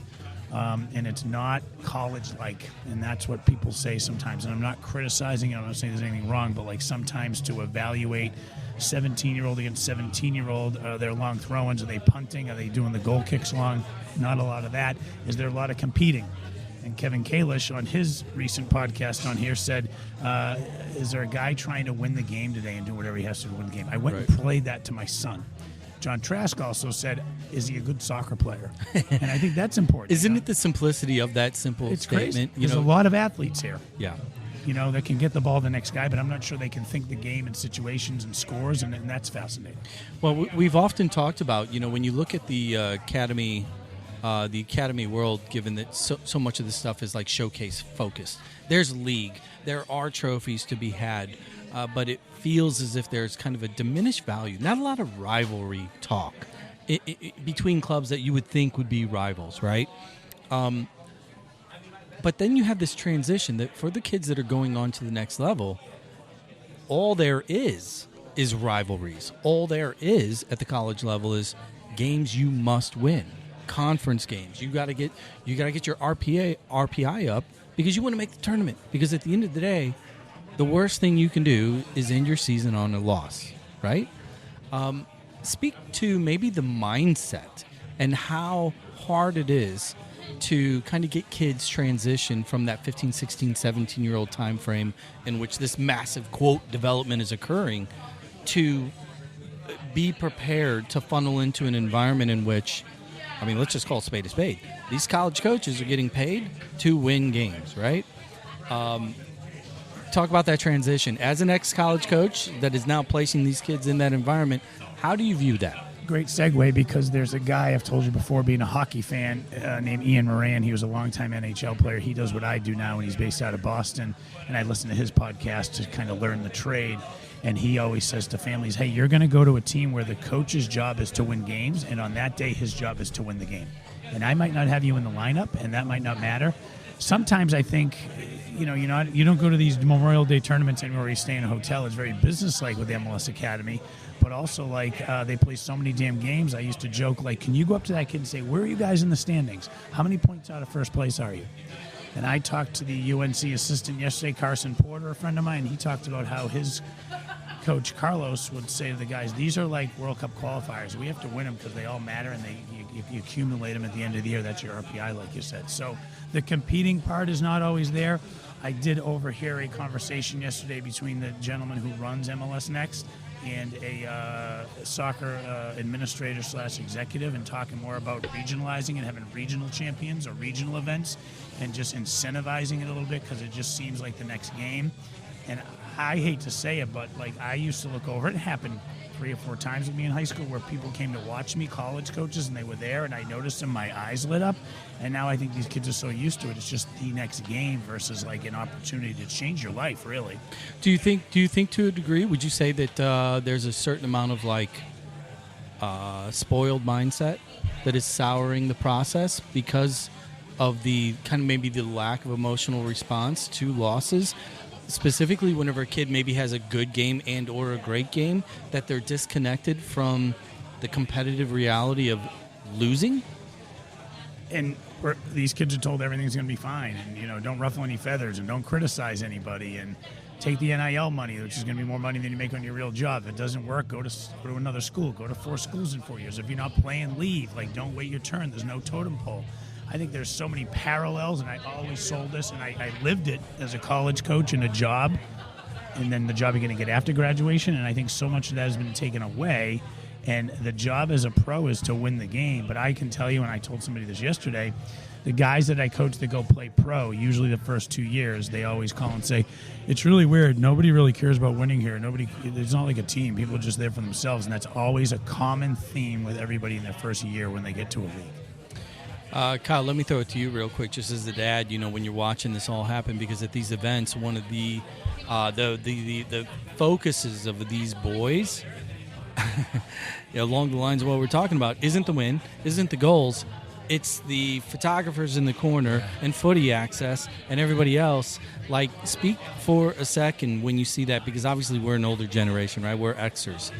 And it's not college-like, and that's what people say sometimes. And I'm not criticizing it. I'm not saying there's anything wrong, but like sometimes to evaluate 17-year-old against 17-year-old, they're long throw-ins. Are they punting? Are they doing the goal kicks long? Not a lot of that. Is there a lot of competing? And Kevin Kalish on his recent podcast on here said, is there a guy trying to win the game today and do whatever he has to win the game? I went and played that to my son. John Trask also said, is he a good soccer player? And I think that's important. Isn't it the simplicity of that simple it's statement? Crazy. There's a lot of athletes here. Yeah. That can get the ball to the next guy, but I'm not sure they can think the game and situations and scores, and that's fascinating. Well, we've often talked about, when you look at the academy world, given that so much of this stuff is like showcase focused. There's league. There are trophies to be had, but it feels as if there's kind of a diminished value. Not a lot of rivalry talk between clubs that you would think would be rivals, right? But then you have this transition that for the kids that are going on to the next level, all there is rivalries. All there is at the college level is games you must win. Conference games. You got to get your RPI up because you want to make the tournament. Because at the end of the day, the worst thing you can do is end your season on a loss, right? Speak to maybe the mindset and how hard it is to kind of get kids transition from that 15, 16, 17-year-old time frame in which this massive, quote, development is occurring to be prepared to funnel into an environment in which, let's just call a spade a spade. These college coaches are getting paid to win games, right? Talk about that transition. As an ex-college coach that is now placing these kids in that environment, how do you view that? Great segue, because there's a guy I've told you before, being a hockey fan, named Ian Moran. He was a longtime NHL player. He does what I do now, and he's based out of Boston. And I listen to his podcast to kind of learn the trade. And he always says to families, hey, you're going to go to a team where the coach's job is to win games, and on that day his job is to win the game. And I might not have you in the lineup, and that might not matter, sometimes I think, you don't go to these Memorial Day tournaments anymore where you stay in a hotel. It's very business-like with the MLS Academy, but also they play so many damn games. I used to joke, can you go up to that kid and say, where are you guys in the standings? How many points out of first place are you? And I talked to the UNC assistant yesterday, Carson Porter, a friend of mine. He talked about how his coach, Carlos, would say to the guys, these are like World Cup qualifiers. We have to win them because they all matter, and you accumulate them at the end of the year. That's your RPI, like you said. So the competing part is not always there. I did overhear a conversation yesterday between the gentleman who runs MLS Next and a soccer administrator / executive, and talking more about regionalizing and having regional champions or regional events and just incentivizing it a little bit, because it just seems like the next game. And I hate to say it, but I used to look over it. It happened 3 or 4 times with me in high school where people came to watch me, college coaches, and they were there, and I noticed them, my eyes lit up. And now I think these kids are so used to it, it's just the next game versus an opportunity to change your life, really. Do you think to a degree, would you say that there's a certain amount of spoiled mindset that is souring the process because of the kind of maybe the lack of emotional response to losses? Specifically, whenever a kid maybe has a good game and or a great game, that they're disconnected from the competitive reality of losing? And these kids are told everything's going to be fine, and don't ruffle any feathers, and don't criticize anybody, and take the NIL money, which is going to be more money than you make on your real job. If it doesn't work, go to another school. Go to 4 schools in 4 years. If you're not playing, leave. Don't wait your turn. There's no totem pole. I think there's so many parallels, and I always sold this, and I lived it as a college coach in a job, and then the job you're going to get after graduation, and I think so much of that has been taken away, and the job as a pro is to win the game. But I can tell you, and I told somebody this yesterday, the guys that I coach that go play pro, usually the first 2 years, they always call and say, it's really weird. Nobody really cares about winning here. It's not like a team. People are just there for themselves, and that's always a common theme with everybody in their first year when they get to a league. Kyle, let me throw it to you real quick, just as a dad, when you're watching this all happen, because at these events, one of the focuses of these boys, along the lines of what we're talking about, isn't the win, isn't the goals, it's the photographers in the corner and footy access and everybody else. Speak for a second when you see that, because obviously we're an older generation, right? We're Xers.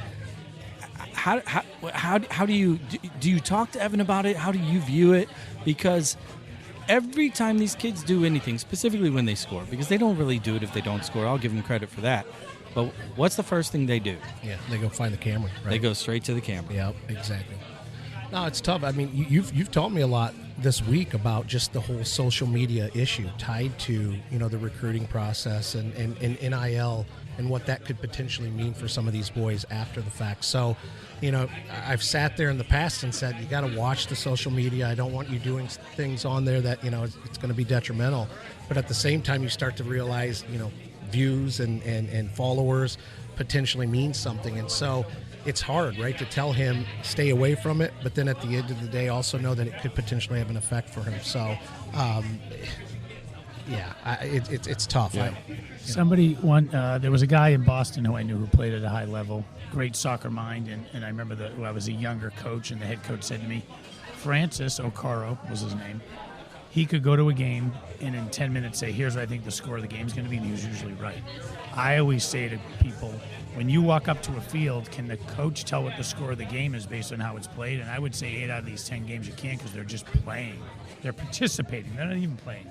How do you talk to Evan about it? How do you view it? Because every time these kids do anything, specifically when they score, because they don't really do it if they don't score, I'll give them credit for that. But what's the first thing they do? Yeah, they go find the camera. Right? They go straight to the camera. Yeah, exactly. No, it's tough. I mean, you've taught me a lot this week about just the whole social media issue tied to the recruiting process and NIL and what that could potentially mean for some of these boys after the fact. So, I've sat there in the past and said, you got to watch the social media. I don't want you doing things on there that, it's going to be detrimental. But at the same time, you start to realize, views and followers potentially mean something. And so it's hard, right, to tell him stay away from it. But then at the end of the day, also know that it could potentially have an effect for him. So, it's tough. Yeah. There was a guy in Boston who I knew who played at a high level, great soccer mind, and I remember that I was a younger coach, and the head coach said to me, Francis Okoro was his name, he could go to a game and in 10 minutes say, here's what I think the score of the game is going to be, and he was usually right. I always say to people, when you walk up to a field, can the coach tell what the score of the game is based on how it's played? And I would say 8 out of these 10 games you can't, because they're just playing. They're participating. They're not even playing.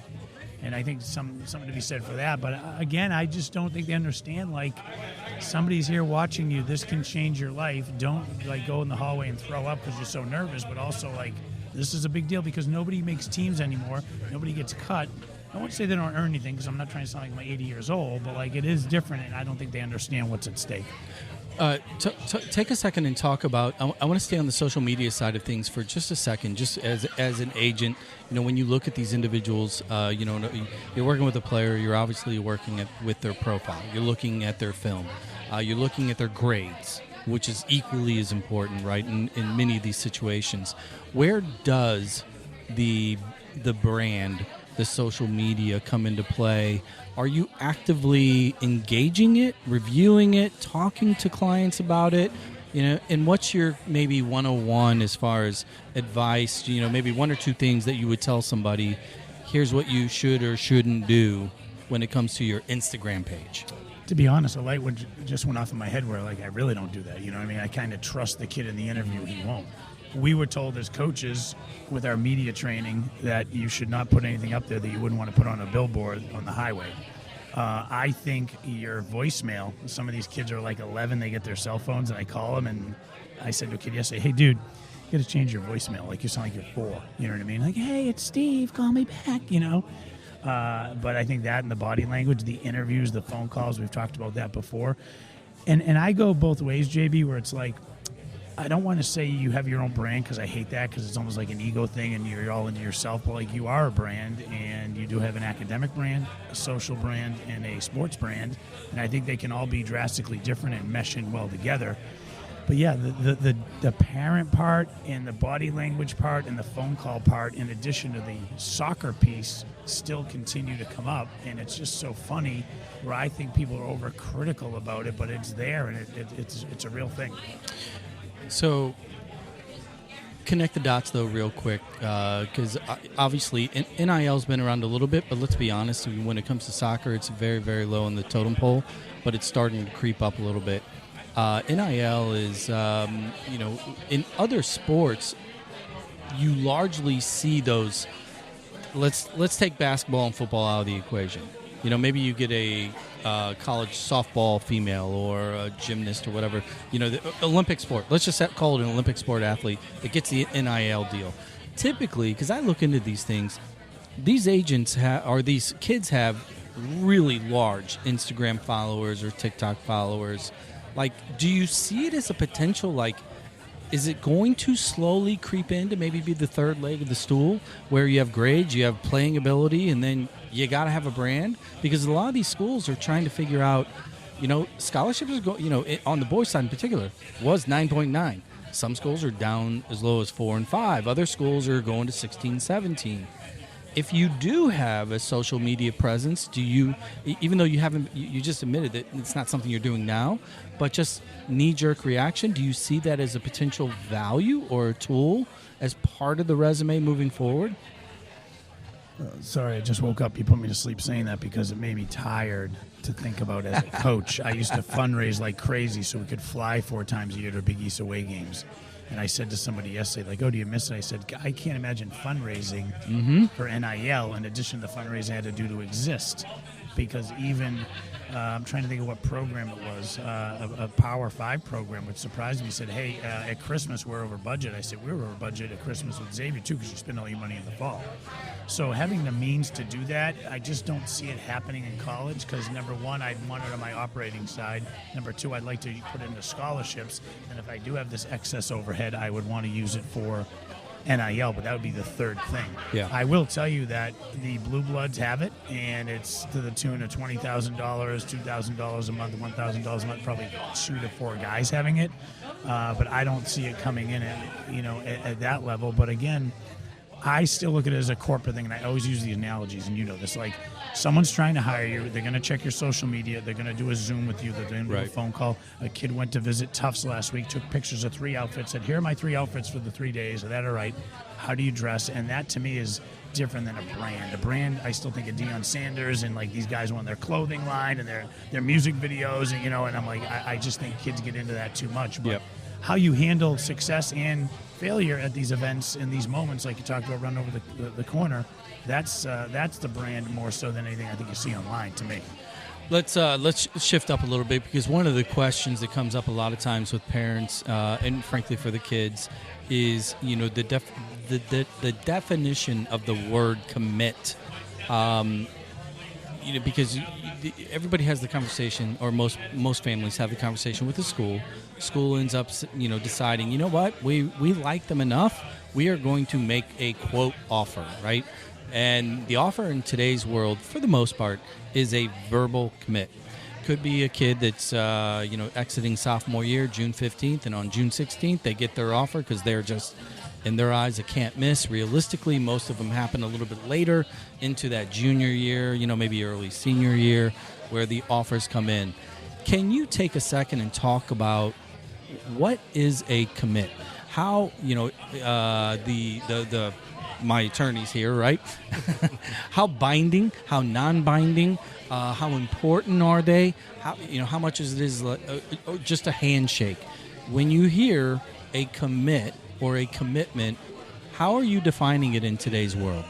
And I think something to be said for that. But again, I just don't think they understand, somebody's here watching you. This can change your life. Don't, go in the hallway and throw up because you're so nervous. But also, this is a big deal because nobody makes teams anymore. Nobody gets cut. I won't say they don't earn anything because I'm not trying to sound like I'm 80 years old. But, it is different, and I don't think they understand what's at stake. Take a second and talk about, I want to stay on the social media side of things for just a second, just as an agent. When you look at these individuals, you're working with a player, you're obviously working with their profile, you're looking at their film, you're looking at their grades, which is equally as important, right, in many of these situations. Where does the brand, the social media come into play? Are you actively engaging it, reviewing it, talking to clients about it? And what's your maybe 101 as far as advice, maybe 1 or 2 things that you would tell somebody, here's what you should or shouldn't do when it comes to your Instagram page? To be honest, a light would just went off in my head where, like, I really don't do that. You know what I mean? I kind of trust the kid in the interview. He won't. We were told as coaches with our media training that you should not put anything up there that you wouldn't want to put on a billboard on the highway. I think your voicemail, some of these kids are like 11, they get their cell phones, and I call them, and I said to a kid yesterday, hey, dude, you got to change your voicemail. Like, you sound like you're 4. You know what I mean? Like, hey, it's Steve, call me back, you know? But I think that and the body language, the interviews, the phone calls, we've talked about that before. And I go both ways, JB, where it's like, I don't want to say you have your own brand because I hate that because it's almost like an ego thing and you're all into yourself. But, like, you are a brand, and you do have an academic brand, a social brand, and a sports brand. And I think they can all be drastically different and mesh in well together. But, yeah, the parent part and the body language part and the phone call part, in addition to the soccer piece, still continue to come up. And it's just so funny where I think people are overcritical about it, but it's there, and it's a real thing. So connect the dots, though, real quick, because obviously NIL's been around a little bit, but let's be honest, when it comes to soccer, it's very, very low on the totem pole, but it's starting to creep up a little bit. NIL is, in other sports, you largely see those. Let's take basketball and football out of the equation. You know, maybe you get a college softball female or a gymnast or whatever. You know, the Olympic sport. Let's just call it an Olympic sport athlete that gets the NIL deal. Typically, because I look into these things, these agents or these kids have really large Instagram followers or TikTok followers. Like, do you see it as a potential, like, is it going to slowly creep in to maybe be the third leg of the stool where you have grades, you have playing ability, and then you got to have a brand? Because a lot of these schools are trying to figure out, you know, scholarships are going, you know, on the boys' side in particular, was 9.9. Some schools are down as low as 4 and 5. Other schools are going to 16, 17. If you do have a social media presence, do you, even though you just admitted that it's not something you're doing now, but just knee-jerk reaction, do you see that as a potential value or a tool as part of the resume moving forward? Sorry, I just woke up. You put me to sleep saying that because it made me tired to think about as a coach. I used to fundraise like crazy so we could fly 4 times a year to Big East away games. And I said to somebody yesterday, like, oh, do you miss it? I said, I can't imagine fundraising for NIL in addition to the fundraising I had to do to exist. Because even, I'm trying to think of what program it was, a Power 5 program, which surprised me. He said, hey, at Christmas, we're over budget. I said, we were over budget at Christmas with Xavier, too, because you spend all your money in the fall. So having the means to do that, I just don't see it happening in college because, number one, I'd want it on my operating side. Number two, I'd like to put it into scholarships. And if I do have this excess overhead, I would want to use it for NIL, but that would be the third thing. Yeah. I will tell you that the Blue Bloods have it, and it's to the tune of $20,000, $2,000 a month, $1,000 a month, probably 2 to 4 guys having it. But I don't see it coming in at that level. But again, I still look at it as a corporate thing, and I always use the analogies, and you know this. Like, someone's trying to hire you. They're going to check your social media. They're going to do a Zoom with you. They're going to do a phone call. A kid went to visit Tufts last week, took pictures of 3 outfits, said, here are my 3 outfits for the 3 days. Is that all right? How do you dress? And that, to me, is different than a brand. A brand, I still think of Deion Sanders and, like, these guys want their clothing line and their music videos, and, you know, and I'm like, I just think kids get into that too much. But how you handle success and failure at these events in these moments, like you talked about, run over the corner, that's the brand more so than anything I think you see online to me. Let's shift up a little bit, because one of the questions that comes up a lot of times with parents and frankly for the kids is, you know, the definition of the word commit. You know, because everybody has the conversation, or most families have the conversation with the school. School ends up, you know, deciding, you know what, we like them enough, we are going to make a quote offer, right? And the offer in today's world, for the most part, is a verbal commit. Could be a kid that's exiting sophomore year, June 15th, and on June 16th they get their offer because they're just, in their eyes, a can't miss. Realistically, most of them happen a little bit later into that junior year, you know, maybe early senior year, where the offers come in. Can you take a second and talk about what is a commit? How, you know, the my attorneys here, right? How binding, how non-binding, how important are they? How much is just a handshake? When you hear a commit or a commitment, how are you defining it in today's world?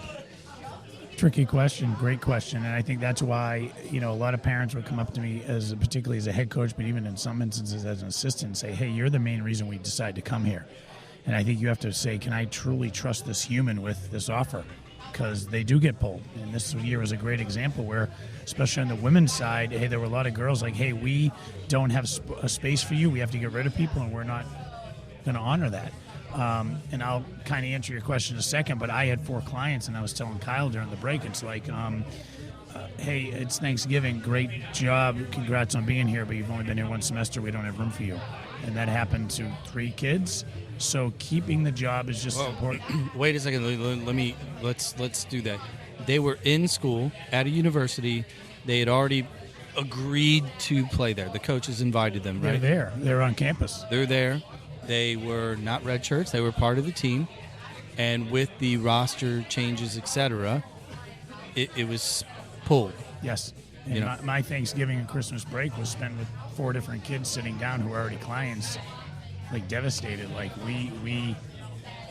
Tricky question, great question, and I think that's why a lot of parents would come up to me particularly as a head coach, but even in some instances as an assistant, and say, "Hey, you're the main reason we decided to come here." And I think you have to say, "Can I truly trust this human with this offer?" Because they do get pulled, and this year was a great example where, especially on the women's side, hey, there were a lot of girls like, "Hey, we don't have a space for you. We have to get rid of people, and we're not going to honor that." And I'll kind of answer your question in a second, but I had 4 clients, and I was telling Kyle during the break, it's like, hey, it's Thanksgiving, great job, congrats on being here, but you've only been here 1 semester, we don't have room for you. And that happened to 3 kids. So keeping the job is just important. Wait a second, let's do that. They were in school at a university. They had already agreed to play there. The coaches invited them, right? They're there. They're on campus. They're there. They were not red shirts. They were part of the team. And with the roster changes, etc., it was pulled. Yes. And my Thanksgiving and Christmas break was spent with 4 different kids sitting down who were already clients, like devastated. Like,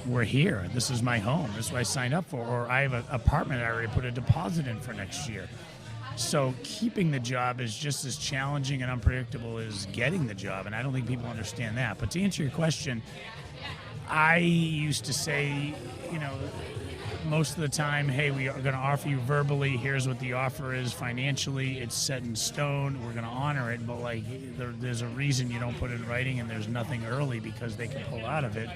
we're here. This is my home. This is what I signed up for. Or I have an apartment I already put a deposit in for next year. So keeping the job is just as challenging and unpredictable as getting the job, and I don't think people understand that. But to answer your question, I used to say, most of the time, hey, we are going to offer you verbally, here's what the offer is financially, it's set in stone, we're going to honor it, but there's a reason you don't put it in writing, and there's nothing early because they can pull out of it.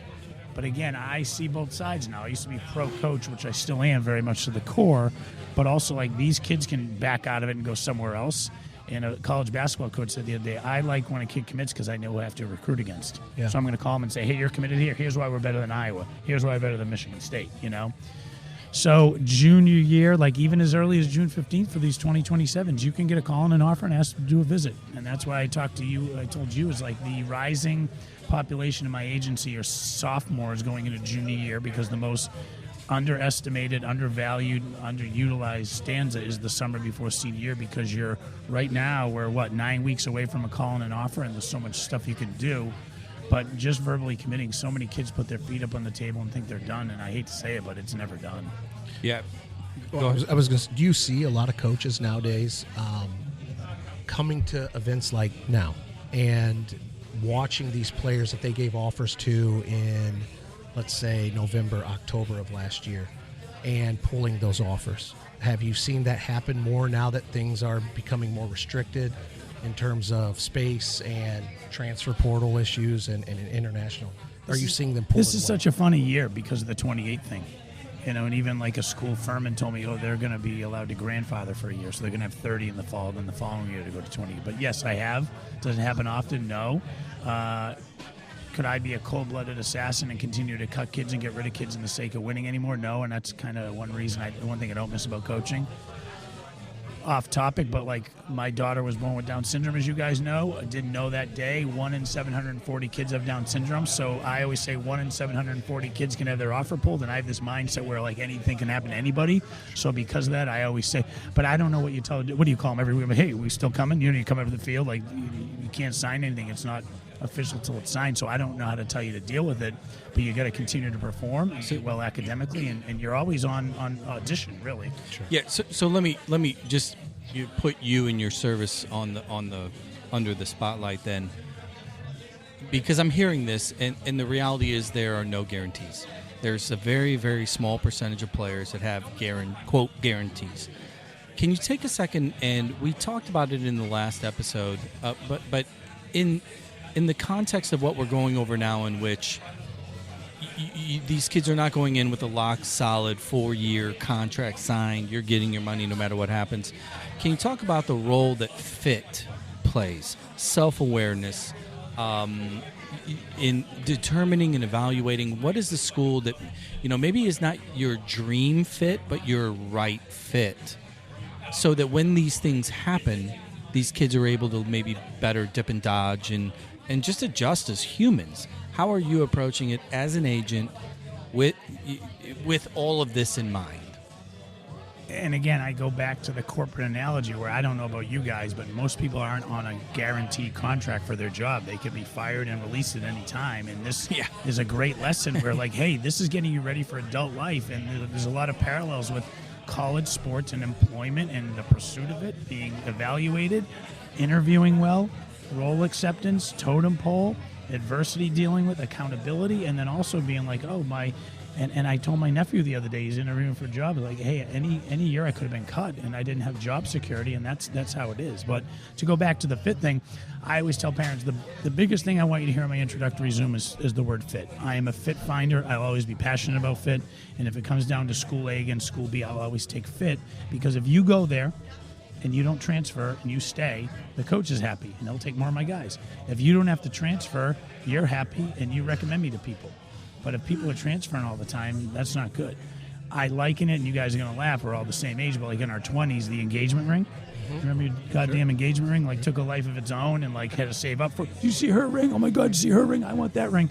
But again, I see both sides now. I used to be pro coach, which I still am very much to the core, but also these kids can back out of it and go somewhere else. And a college basketball coach said the other day, I like when a kid commits because I know who I have to recruit against. Yeah. So I'm going to call them and say, hey, you're committed here. Here's why we're better than Iowa. Here's why we're better than Michigan State, So junior year, even as early as June 15th for these 2027s, you can get a call and an offer and ask to do a visit. And that's why I told you is the rising population in my agency are sophomores going into junior year, because the most underestimated, undervalued, underutilized stanza is the summer before senior year, because we're 9 weeks away from a call and an offer, and there's so much stuff you can do. But just verbally committing, so many kids put their feet up on the table and think they're done, and I hate to say it, but it's never done. Yeah. Well, I was going to. Do you see a lot of coaches nowadays coming to events like now and watching these players that they gave offers to in, let's say, November, October of last year, and pulling those offers? Have you seen that happen more now that things are becoming more restricted in terms of space and transfer portal issues and international? Are you seeing them pull? This is such a funny year because of the 28 thing. And even a school Furman told me, they're going to be allowed to grandfather for a year, so they're going to have 30 in the fall, then the following year to go to 20. But yes, I have. Does it happen often? No. Could I be a cold-blooded assassin and continue to cut kids and get rid of kids in the sake of winning anymore? No, and that's kind of one thing I don't miss about coaching. Off topic, but my daughter was born with Down syndrome, as you guys know. I didn't know that day. 1 in 740 kids have Down syndrome, so I always say 1 in 740 kids can have their offer pulled, and I have this mindset where anything can happen to anybody. So because of that, I always say, but I don't know what you tell. What do you call them every week? Hey, we still coming? You come over the field, you can't sign anything. It's not official till it's signed, so I don't know how to tell you to deal with it, but you got to continue to perform and do well academically, and you're always on audition, really. Sure. Yeah. So let me just put you and your service on the under the spotlight then, because I'm hearing this, and the reality is there are no guarantees. There's a very, very small percentage of players that have quote guarantees. Can you take a second, and we talked about it in the last episode, but in the context of what we're going over now, in which these kids are not going in with a lock-solid 4-year contract signed, you're getting your money no matter what happens. Can you talk about the role that fit plays, self-awareness, in determining and evaluating what is the school that, maybe is not your dream fit, but your right fit, so that when these things happen, these kids are able to maybe better dip and dodge and just adjust as humans? How are you approaching it as an agent with all of this in mind? And again, I go back to the corporate analogy where I don't know about you guys, but most people aren't on a guaranteed contract for their job. They could be fired and released at any time. And this is a great lesson where, like, hey, this is getting you ready for adult life. And there's a lot of parallels with college sports and employment and the pursuit of it, being evaluated, interviewing well, role acceptance, totem pole, adversity dealing with, accountability, and then also being like, oh, my... And I told my nephew the other day, he's interviewing for a job, like, hey, any year I could have been cut, and I didn't have job security, and that's how it is. But to go back to the fit thing, I always tell parents the biggest thing I want you to hear in my introductory Zoom is the word fit. I am a fit finder. I'll always be passionate about fit, and if it comes down to school A against school B, I'll always take fit, because if you go there and you don't transfer and you stay, the coach is happy, and they'll take more of my guys. If you don't have to transfer, you're happy, and you recommend me to people. But if people are transferring all the time, that's not good. I liken it, and you guys are going to laugh, we're all the same age, but like in our 20s, the engagement ring. Remember your goddamn engagement ring? Like, took a life of its own and, like, had to save up for it. Do you see her ring? Oh, my God, do you see her ring? I want that ring.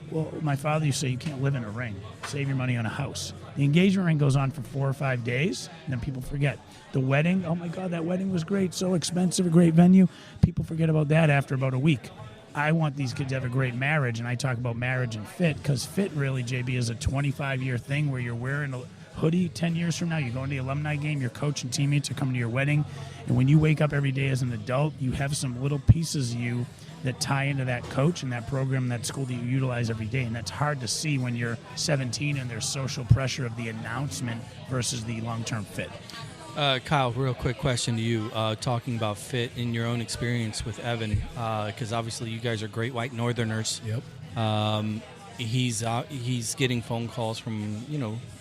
Well, my father used to say, you can't live in a ring. Save your money on a house. The engagement ring goes on for 4 or 5 days, and then people forget. The wedding, oh, my God, that wedding was great, so expensive, a great venue. People forget about that after about a week. I want these kids to have a great marriage, and I talk about marriage and fit, because fit really, JB, is a 25-year thing where you're wearing a hoodie 10 years from now. You're going to the alumni game, your coach and teammates are coming to your wedding, and when you wake up every day as an adult, you have some little pieces of you that tie into that coach and that program and that school that you utilize every day, and that's hard to see when you're 17 and there's social pressure of the announcement versus the long-term fit. Kyle, real quick question to you. Talking about fit in your own experience with Evan, because obviously you guys are great white Northerners. Yep. He's getting phone calls from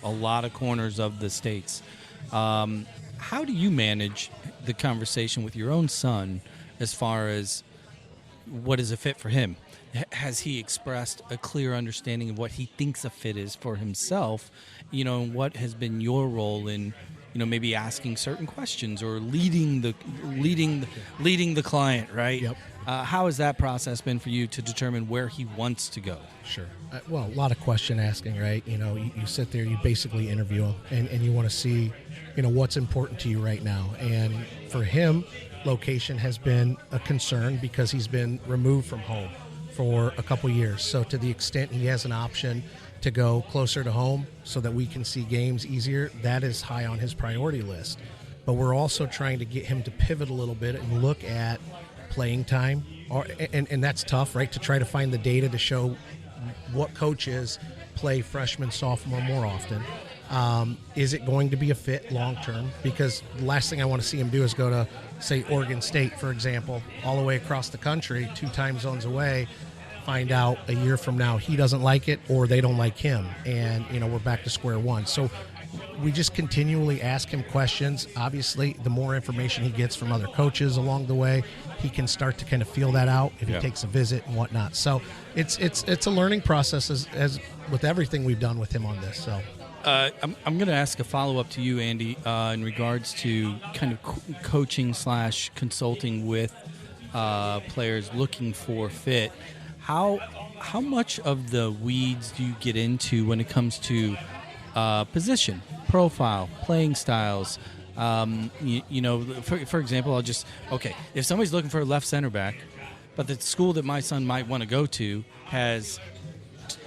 a lot of corners of the states. How do you manage the conversation with your own son as far as what is a fit for him? Has he expressed a clear understanding of what he thinks a fit is for himself? And what has been your role in maybe asking certain questions or leading the client, right? Yep. How has that process been for you to determine where he wants to go? Sure. Well, a lot of question asking, right? You sit there, you basically interview him, and you want to see, what's important to you right now. And for him, location has been a concern because he's been removed from home for a couple years. So to the extent he has an option to go closer to home so that we can see games easier, that is high on his priority list. But we're also trying to get him to pivot a little bit and look at playing time, and that's tough, right, to try to find the data to show what coaches play freshman, sophomore more often. Is it going to be a fit long term? Because the last thing I want to see him do is go to, say, Oregon State, for example, all the way across the country, 2 time zones away, find out a year from now he doesn't like it or they don't like him, and we're back to square one. So we just continually ask him questions. Obviously, the more information he gets from other coaches along the way, he can start to kind of feel that out if he takes a visit and whatnot. So it's a learning process as with everything we've done with him on this. So I'm going to ask a follow-up to you, Andy, in regards to kind of coaching / consulting with players looking for fit. How much of the weeds do you get into when it comes to position, profile, playing styles? For example, if somebody's looking for a left center back, but the school that my son might want to go to has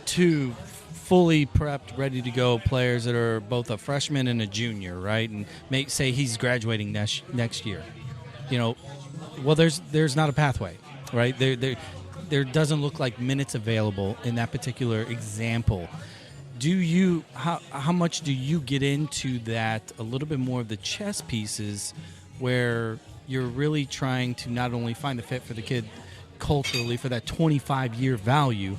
2 fully prepped, ready to go players that are both a freshman and a junior, right? And say he's graduating next year. Well, there's not a pathway, right? There doesn't look like minutes available in that particular example. How much do you get into that, a little bit more of the chess pieces, where you're really trying to not only find the fit for the kid culturally for that 25-year value,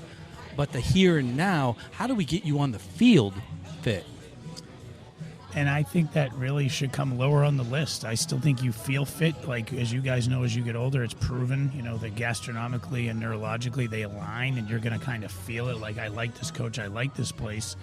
but the here and now, how do we get you on the field fit? And I think that really should come lower on the list. I still think you feel fit. Like, as you guys know, as you get older, it's proven, that gastronomically and neurologically they align, and you're going to kind of feel it. Like, I like this coach, I like this place.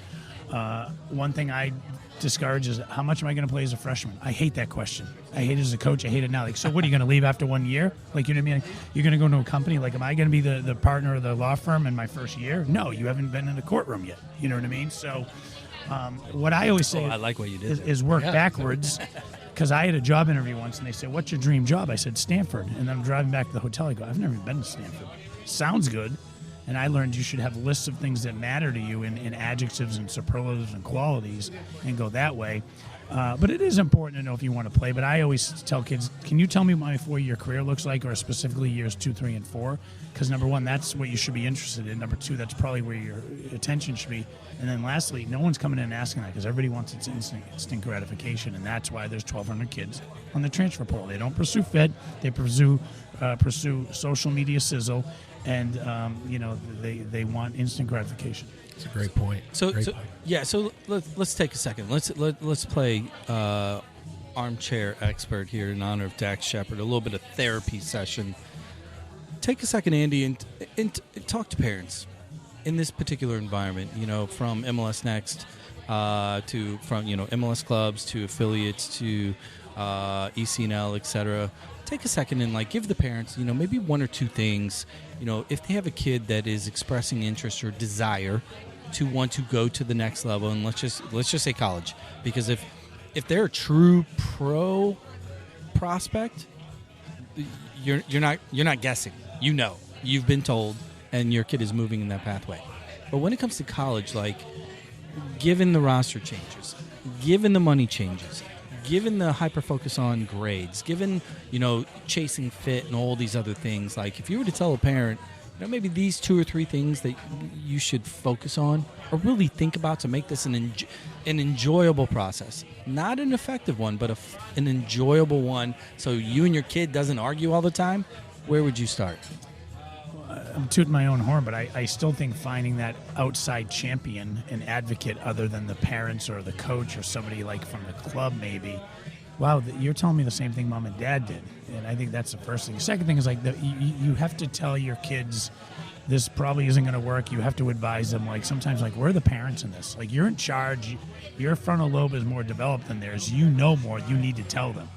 One thing I discourage is, how much am I going to play as a freshman? I hate that question. I hate it as a coach. I hate it now. Like, so what, are you going to leave after 1 year? Like, you know what I mean? Like, you're going to go into a company. Like, am I going to be the partner of the law firm in my first year? No, you haven't been in a courtroom yet. You know what I mean? So what I always say I like what you did is work backwards. Because I had a job interview once, and they said, "What's your dream job?" I said, "Stanford." And then I'm driving back to the hotel. I go, "I've never been to Stanford." Sounds good. And I learned you should have lists of things that matter to you in adjectives and superlatives and qualities, and go that way. But it is important to know if you want to play. But I always tell kids, can you tell me what my 4-year career looks like, or specifically years 2, 3, and 4? Because number one, that's what you should be interested in. Number two, that's probably where your attention should be. And then lastly, no one's coming in and asking that, because everybody wants its instant gratification. And that's why there's 1,200 kids on the transfer portal. They don't pursue fit. They pursue social media sizzle. And, they want instant gratification. It's a great point. So let's take a second. Let's play armchair expert here in honor of Dax Shepard. A little bit of therapy session. Take a second, Andy, and talk to parents in this particular environment. From MLS Next from MLS clubs to affiliates to ECNL, etc. Take a second and give the parents maybe one or two things. If they have a kid that is expressing interest or desire to want to go to the next level, and let's just say college, because if they're a true pro prospect, you're not guessing. You've been told, and your kid is moving in that pathway. But when it comes to college, given the roster changes, given the money changes, given the hyper focus on grades, given chasing fit and all these other things, if you were to tell a parent, maybe these 2 or 3 things that you should focus on or really think about to make this an enjoyable process, not an effective one, but an enjoyable one, so you and your kid doesn't argue all the time, where would you start? I'm tooting my own horn, but I still think finding that outside champion, an advocate other than the parents or the coach or somebody from the club maybe. Wow, you're telling me the same thing mom and dad did. And I think that's the first thing. The second thing is you have to tell your kids this probably isn't going to work. You have to advise them sometimes where are the parents in this? You're in charge. Your frontal lobe is more developed than theirs. You know more. You need to tell them.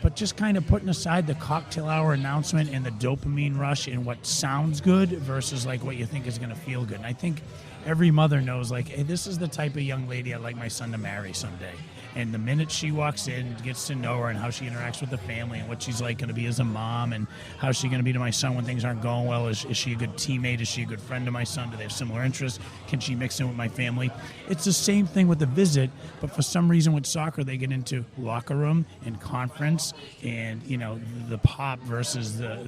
But just kind of putting aside the cocktail hour announcement and the dopamine rush and what sounds good versus what you think is going to feel good. And I think every mother knows hey, this is the type of young lady I'd like my son to marry someday. And the minute she walks in, gets to know her and how she interacts with the family and what she's going to be as a mom and how she's going to be to my son when things aren't going well. Is she a good teammate? Is she a good friend to my son? Do they have similar interests? Can she mix in with my family? It's the same thing with the visit, but for some reason with soccer, they get into locker room and conference and, the pop versus the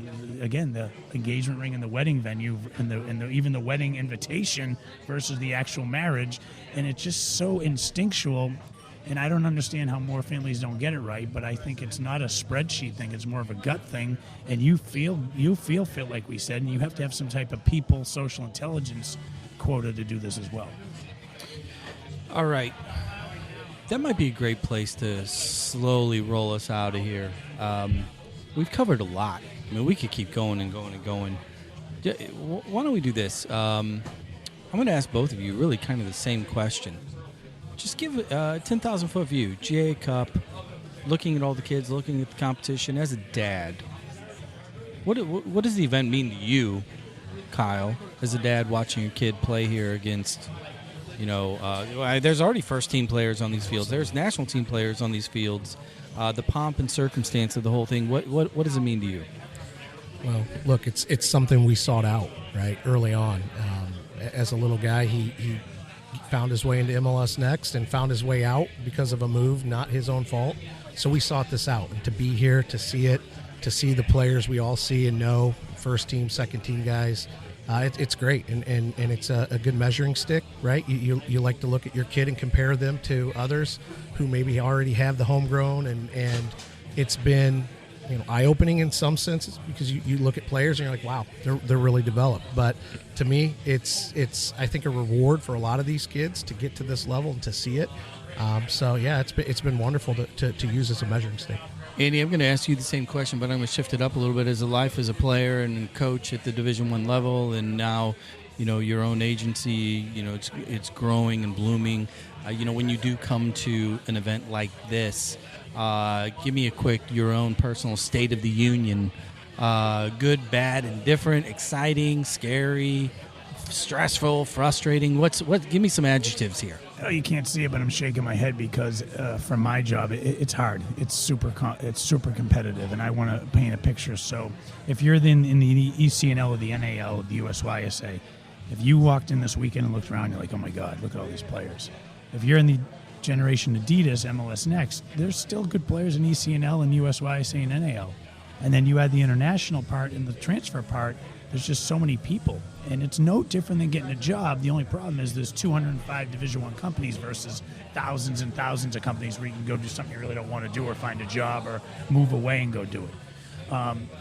engagement ring and the wedding venue and even the wedding invitation versus the actual marriage. And it's just so instinctual. And I don't understand how more families don't get it right, but I think it's not a spreadsheet thing. It's more of a gut thing. And you feel fit, like we said, and you have to have some type of people social intelligence quota to do this as well. All right. That might be a great place to slowly roll us out of here. We've covered a lot. I mean, we could keep going and going and going. Why don't we do this? I'm going to ask both of you really kind of the same question. Just give a 10,000-foot view, GA Cup, looking at all the kids, looking at the competition. As a dad, what does the event mean to you, Kyle, as a dad watching your kid play here against, there's already first-team players on these fields. There's national team players on these fields. The pomp and circumstance of the whole thing, what does it mean to you? Well, look, it's something we sought out, right, early on. As a little guy, he found his way into MLS Next and found his way out because of a move, not his own fault. So we sought this out, and to be here, to see it, to see the players we all see and know, first team, second team guys, it's great, and it's a good measuring stick, right? You like to look at your kid and compare them to others who maybe already have the homegrown, and it's been eye-opening in some senses because you look at players and you're like, wow, they're really developed. But to me, it's I think a reward for a lot of these kids to get to this level and to see it. It's been wonderful to use as a measuring stick. Andy, I'm going to ask you the same question, but I'm going to shift it up a little bit. As a life as a player and coach at the Division I level, and now your own agency, it's growing and blooming. When you do come to an event like this, give me a quick, your own personal state of the union. Good, bad, indifferent, exciting, scary, stressful, frustrating. Give me some adjectives here. Oh, you can't see it, but I'm shaking my head because for my job, it's hard. It's super competitive, and I want to paint a picture. So if you're in the ECNL or the NAL or the USYSA, if you walked in this weekend and looked around, you're like, oh my God, look at all these players. If you're in the Generation Adidas, MLS Next, there's still good players in ECNL and USYSA and NAL. And then you add the international part and the transfer part, there's just so many people. And it's no different than getting a job. The only problem is there's 205 Division I companies versus thousands and thousands of companies where you can go do something you really don't want to do or find a job or move away and go do it.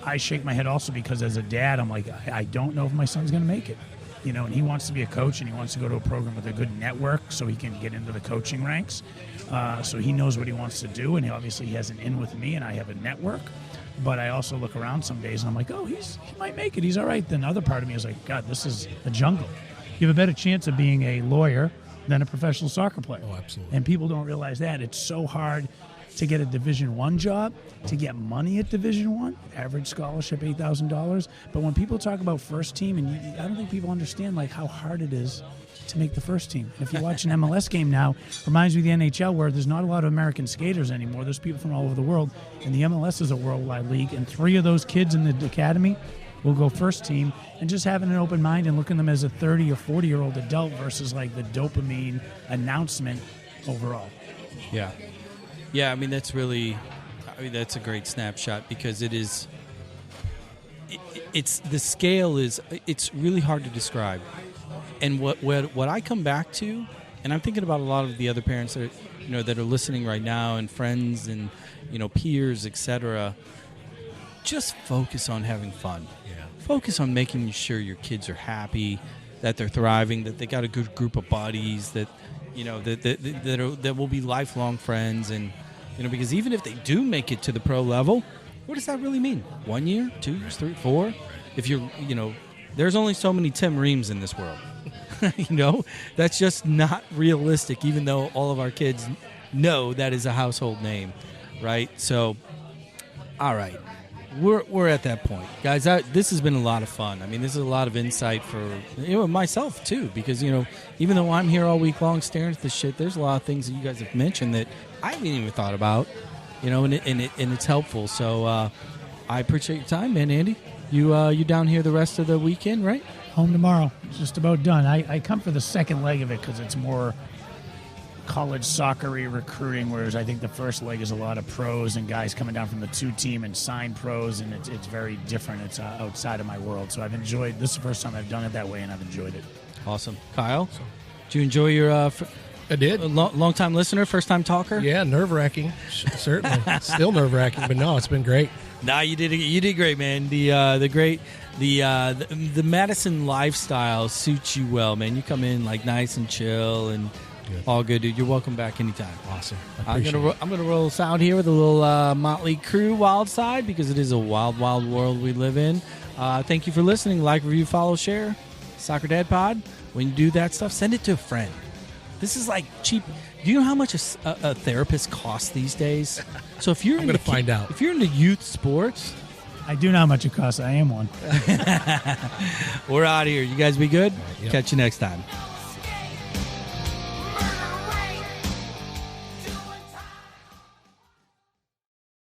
I shake my head also because as a dad, I'm like, I don't know if my son's going to make it. And he wants to be a coach and he wants to go to a program with a good network so he can get into the coaching ranks. So he knows what he wants to do, and he has an in with me, and I have a network. But I also look around some days and I'm like, oh, he might make it. He's all right. Then the other part of me is like, God, this is a jungle. You have a better chance of being a lawyer than a professional soccer player. Oh, absolutely. And people don't realize that. It's so hard to get a Division I job, to get money at Division I, average scholarship $8,000. But when people talk about first team, and I don't think people understand like how hard it is to make the first team. And if you watch an MLS game now, reminds me of the NHL where there's not a lot of American skaters anymore. There's people from all over the world, and the MLS is a worldwide league, and 3 of those kids in the academy will go first team, and just having an open mind and looking at them as a 30 or 40-year-old adult versus like the dopamine announcement overall. Yeah. Yeah, that's a great snapshot because it's the scale is, it's really hard to describe. And what I come back to, and I'm thinking about a lot of the other parents that are, that are listening right now, and friends and peers, etc. Just focus on having fun. Yeah. Focus on making sure your kids are happy, that they're thriving, that they got a good group of buddies, that that will be lifelong friends, and because even if they do make it to the pro level, what does that really mean? 1 year, 2 years, 3, 4? If you're there's only so many Tim Reams in this world. That's just not realistic, even though all of our kids know that is a household name, right? So, all right, we're at that point. Guys, this has been a lot of fun. This is a lot of insight for myself, too, because, even though I'm here all week long staring at this shit, there's a lot of things that you guys have mentioned that I haven't even thought about, and it's helpful. So I appreciate your time, man, Andy. You down here the rest of the weekend, right? Home tomorrow. It's just about done. I come for the second leg of it because it's more college soccer-y recruiting, whereas I think the first leg is a lot of pros and guys coming down from the 2-team and signed pros, and it's very different. It's outside of my world. So I've enjoyed this is the first time I've done it that way, and I've enjoyed it. Awesome. Kyle, did you enjoy your I did. Long-time listener, first-time talker? Yeah, nerve-wracking. Certainly. Still nerve-wracking, but no, it's been great. Nah, you did great, man. The Madison lifestyle suits you well, man. You come in like nice and chill and all good, dude. You're welcome back anytime. Awesome. I'm gonna roll us out here with a little Motley Crue Wild Side because it is a wild, wild world we live in. Thank you for listening. Like, review, follow, share. Soccer Dad Pod. When you do that stuff, send it to a friend. This is like cheap. Do you know how much a therapist costs these days? So if you're going to find out. If you're into youth sports, I do know how much it costs. I am one. We're out of here. You guys be good. Yep. Catch you next time.